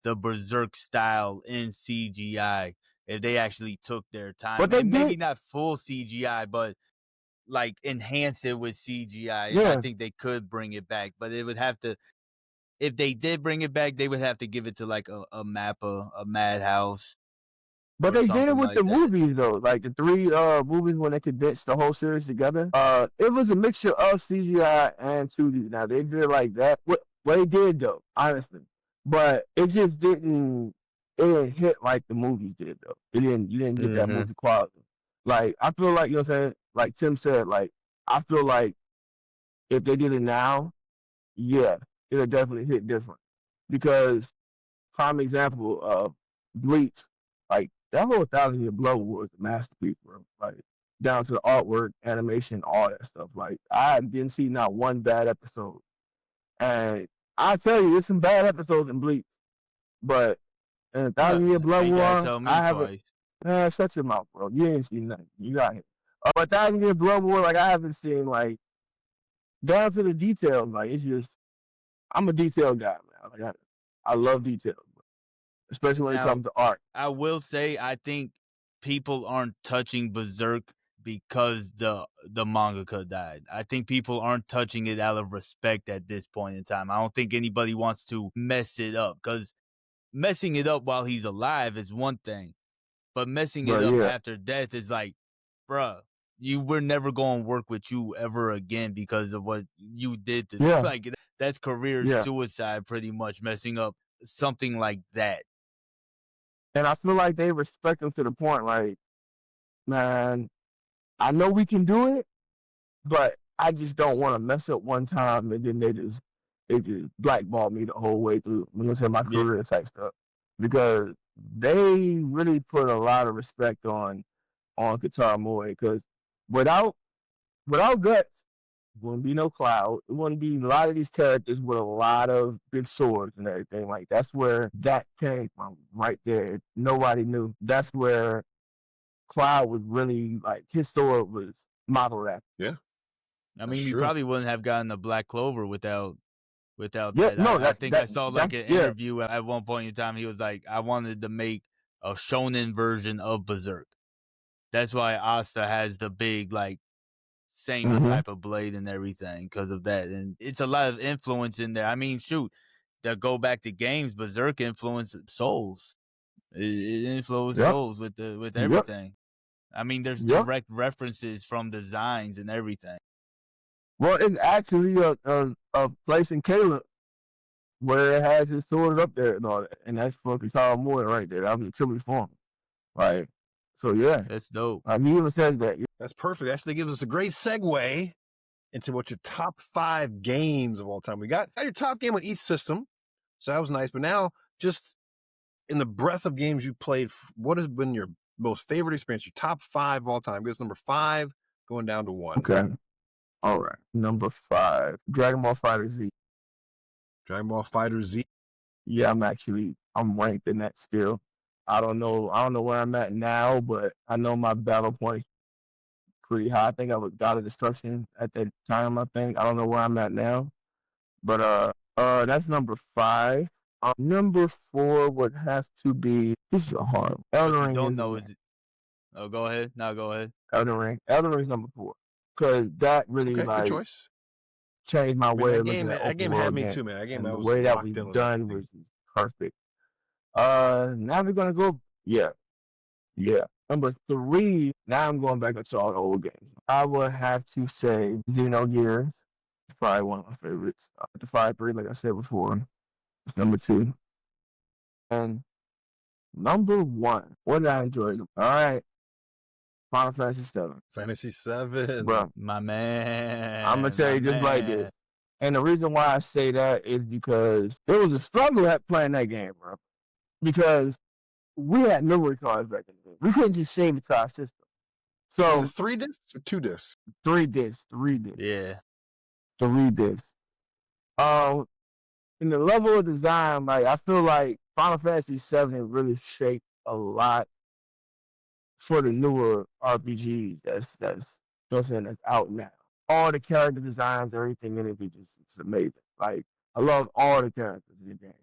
the Berserk style in CGI if they actually took their time. But they maybe not full CGI, but like enhance it with CGI. Yeah. I think they could bring it back, but it would have to. If they did bring it back, they would have to give it to like a Mappa, a Madhouse. But they did it with the movies, though. Like the 3 movies when they condensed the whole series together. It was a mixture of CGI and 2D. Now they did it like that. What they did, though, honestly. But it just didn't hit like the movies did, though. You didn't get that movie quality. Like, I feel like, you know what I'm saying? Like Tim said, like, I feel like if they did it now, yeah, it'll definitely hit different. Because, prime example of Bleach, like, that whole 1,000-Year Blood was a masterpiece, bro. Like, down to the artwork, animation, all that stuff. Like, I didn't see not one bad episode. And I tell you, there's some bad episodes in Bleach. But in 1,000-Year Blood War, I haven't. Shut your mouth, bro. You ain't seen nothing. You got it. But 1,000-Year Blood War, like, I haven't seen, like, down to the details. Like, it's just, I'm a detail guy, man. Like, I love details, especially when it comes to art. I will say, I think people aren't touching Berserk because the mangaka died. I think people aren't touching it out of respect at this point in time. I don't think anybody wants to mess it up, because messing it up while he's alive is one thing, but messing it up after death is like, bruh, we're never going to work with you ever again because of what you did to this. Like, that's career suicide, pretty much, messing up something like that. And I feel like they respect him to the point, like, man, I know we can do it, but I just don't want to mess up one time, and then they just blackball me the whole way through. I'm gonna say my career type stuff, because they really put a lot of respect on Kentaro Moe. Because without Guts, it wouldn't be no Cloud. It wouldn't be a lot of these characters with a lot of big swords and everything. Like, that's where that came from, right there. Nobody knew. That's where Cloud was really, like, his sword was modeled after. Yeah. I mean, you probably wouldn't have gotten the Black Clover without that. No, I think I saw like an interview at one point in time. He was like, I wanted to make a shonen version of Berserk. That's why Asta has the big, like, same type of blade and everything because of that. And it's a lot of influence in there. I mean, shoot, to go back to games, Berserk influenced Souls. It influenced Souls with everything. I mean, there's direct references from designs and everything. Well, it's actually a place in Caleb where it has his sword up there and all that, and that's fucking Kentaro Moe right there. That was a Tilly form, right? So yeah, that's dope. You even said that. That's perfect. Actually, gives us a great segue into what your top 5 games of all time. We got your top game on each system, so that was nice. But now, just in the breadth of games you played, what has been your most favorite experience, your top 5 of all time. Give us number 5, going down to 1. Okay. All right. Number 5, Dragon Ball Fighter Z. Dragon Ball Fighter Z. Yeah, I'm ranked in that still. I don't know where I'm at now, but I know my battle point pretty high. I think I was God of Destruction at that time. I don't know where I'm at now, but that's number 5. Number 4 would have to be, this is a hard one. Elden Ring. Don't know is it? Oh, go ahead. No, go ahead. Elden Ring. Elden Ring's number 4 because that really good choice. Changed my way of looking at that game had me too, man. That game, the way that was done was perfect. Now we're gonna go. Yeah. Number 3. Now I'm going back to all the old games. I would have to say Xenogears. It's probably one of my favorites. The 5-3, like I said before. It's number 2. And number 1. What did I enjoy? All right. Final Fantasy 7. Fantasy 7. Bro, my man. I'm gonna tell you just like this. And the reason why I say that is because it was a struggle at playing that game, bro. Because we had memory cards back in the day. We couldn't just save it to our system. So was it 3 discs or 2 discs? 3 discs. Yeah. 3 discs. In the level of design, like I feel like Final Fantasy 7 really shaped a lot for the newer RPGs that's you know what I'm saying, that's out now. All the character designs, everything in it, it's amazing. Like I love all the characters in the game.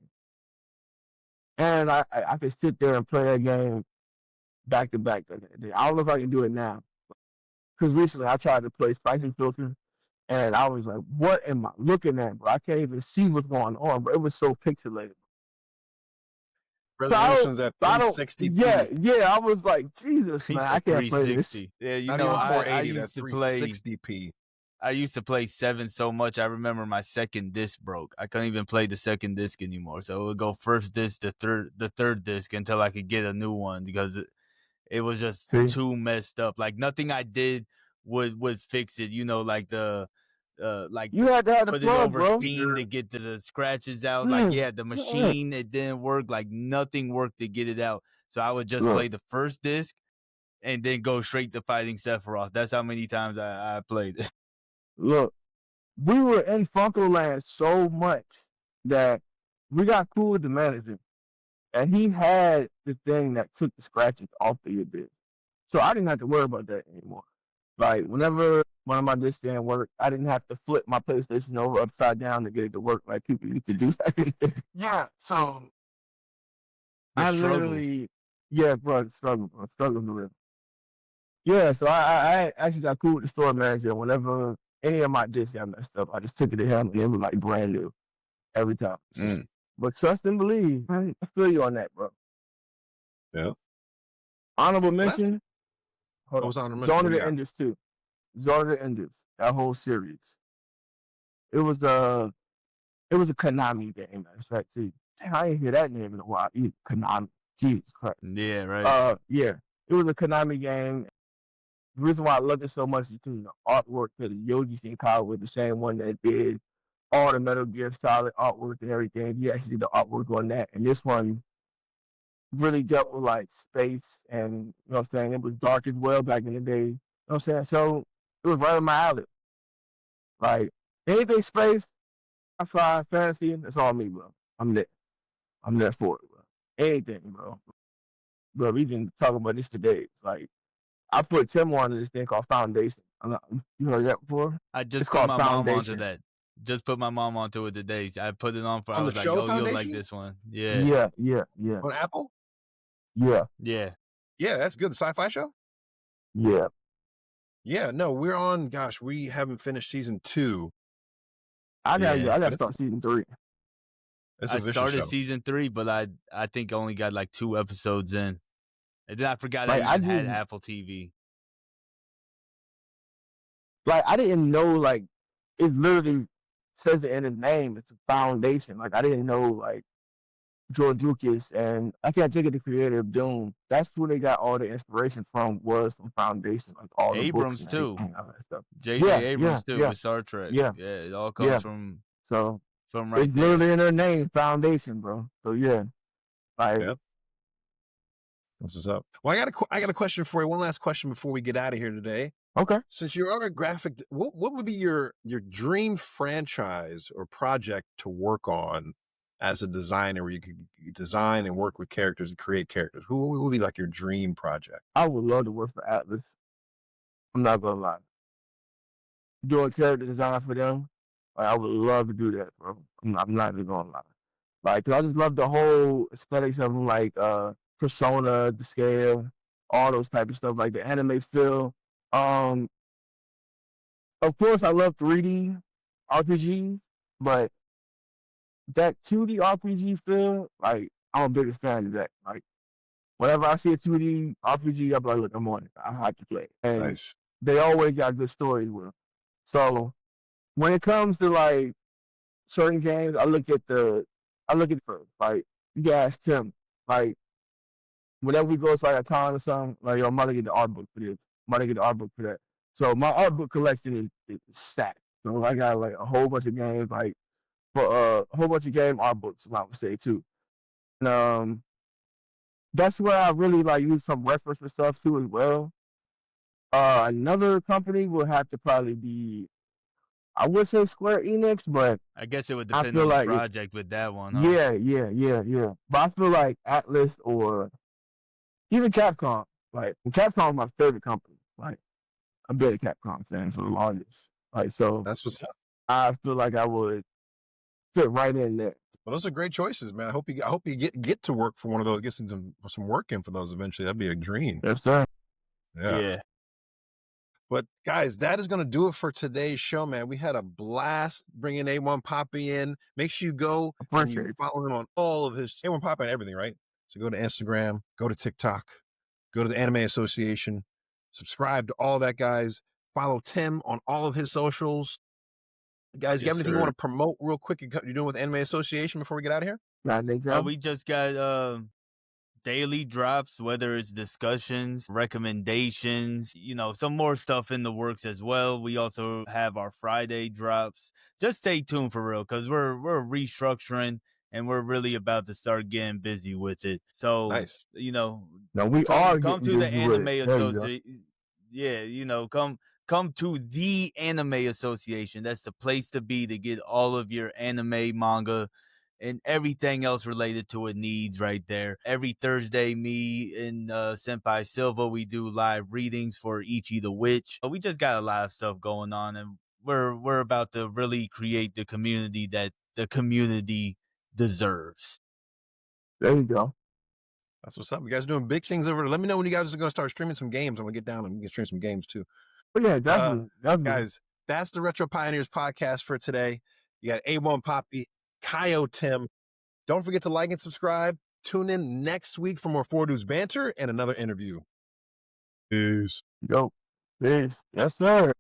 And I could sit there and play that game back to back. I don't know if I can do it now. Because recently I tried to play Spicy Filter, and I was like, what am I looking at, bro? I can't even see what's going on, but it was so pixelated. Resolution's at 360p. Yeah, I was like, Jesus, man, I can't play this. Yeah, you Not know, even I 480, used that's to play 360p. I used to play 7 so much. I remember my second disc broke. I couldn't even play the second disc anymore. So it would go first disc to third disc until I could get a new one because it was just too messed up. Like nothing I did would fix it. You know, like the like you had to have put the plug, it over bro. Steam to get the scratches out. Like the machine it didn't work. Like nothing worked to get it out. So I would just play the first disc and then go straight to fighting Sephiroth. That's how many times I played it. Look, we were in Funko Land so much that we got cool with the manager, and he had the thing that took the scratches off of your disc. So I didn't have to worry about that anymore. Like, whenever one of my discs didn't work, I didn't have to flip my PlayStation over upside down to get it to work like people used to do. Yeah, so I literally, struggle to live. Yeah, so I actually got cool with the store manager. Whenever any of my discs got messed up, I just took it to him, and it was like brand new every time. But trust and believe, I feel you on that, bro. Yeah. Honorable mention. What was honorable mention? Zone of the Enders too. Zone of the Enders. That whole series. It was a Konami game. In fact, see, I ain't hear that name in a while. Konami. Jesus Christ. Yeah, right. Yeah. It was a Konami game. The reason why I loved it so much is because the artwork, because Yoji Shinkawa was the same one that did all the Metal Gear Solid artwork and everything. He actually did the artwork on that. And this one really dealt with like space, and you know what I'm saying, it was dark as well back in the day. You know what I'm saying? So it was right in my alley. Like anything space, sci-fi, fantasy, that's all me, bro. I'm there for it, bro. Anything, bro. Bro, we been talking about this today. It's like I put Tim on this thing called Foundation. You heard that before? I just put my mom onto that. Just put my mom onto it today. I put it on for. I was like, "Oh, you'll like this one." Yeah. On Apple. Yeah. That's good. The sci-fi show. Yeah. No, we're on. Gosh, we haven't finished season 2. I gotta start season 3. I started season 3, but I think I only got like 2 episodes in, and then I forgot I even had Apple TV. Like I didn't know, like it literally says it in his name. It's a foundation. Like I didn't know, like George Lucas, and I can't take it, the creator of Doom. That's who they got all the inspiration from, was from Foundation, like all the Abrams books too. J.J. Abrams too with Star Trek. Yeah, it all comes from right it's literally in their name, Foundation, bro. So like This is up. Well, I got a question for you. One last question before we get out of here today. Okay. Since you are a graphic, what would be your dream franchise or project to work on as a designer, where you could design and work with characters and create characters? Who would be like your dream project? I would love to work for Atlas. I'm not gonna lie. Doing character design for them, like, I would love to do that, bro. I'm not even gonna lie. Like, 'cause I just love the whole aesthetics of them, like persona, the scale, all those type of stuff, like the anime feel. Of course, I love 3D RPGs, but that 2D RPG feel, like, I'm a bigger fan of that. Like, whenever I see a 2D RPG, I'm like, look, I'm on it. I have to play. And Nice. they always got good stories with them. So when it comes to like certain games, I look at first. Like, you guys, Tim, like, whenever we go to like a con or something, like, yo, I'm about to get the art book for this. I'm about to get the art book for that. So my art book collection is stacked. So I got like a whole bunch of games, like, for a whole bunch of game art books, I would say too. And that's where I really like use some reference for stuff too as well. Another company will have to probably be, I would say Square Enix, but I guess it would depend feel on the like project with that one. Huh? yeah. But I feel like Atlas or even Capcom. Like, Capcom is my favorite company. Like, I've been a Capcom fan for the longest. Like, so That's what's up. I feel like I would fit right in there. Well, those are great choices, man. I hope you get to work for one of those, get some work in for those eventually. That'd be a dream. Yes, sir. Yeah. But guys, that is going to do it for today's show, man. We had a blast bringing A1Popi in. Make sure you go and you follow him on all of his A1Popi and everything, right? So go to Instagram, go to TikTok, go to the Anime Association, subscribe to all that, guys. Follow Tim on all of his socials. Guys, you have anything you want to promote real quick you're doing with Anime Association before we get out of here? We just got daily drops, whether it's discussions, recommendations, some more stuff in the works as well. We also have our Friday drops. Just stay tuned for real, because we're restructuring and we're really about to start getting busy with it. So, nice. Come to the Anime Association. Yeah, come to the Anime Association. That's the place to be to get all of your anime, manga, and everything else related to it needs right there. Every Thursday, me and Senpai Silva, we do live readings for Ichi the Witch. We just got a lot of stuff going on, and we're about to really create the community that the community deserves. There you go. That's what's up. You guys are doing big things over there. Let me know when you guys are going to start streaming some games. I'm going to get down and we can stream some games too. Oh, yeah, definitely. Guys, that's the Retro Pioneers podcast for today. You got A1Popi, Kaio Tim. Don't forget to like and subscribe. Tune in next week for more Four Dudes banter and another interview. Peace. Yo, peace. Yes, sir.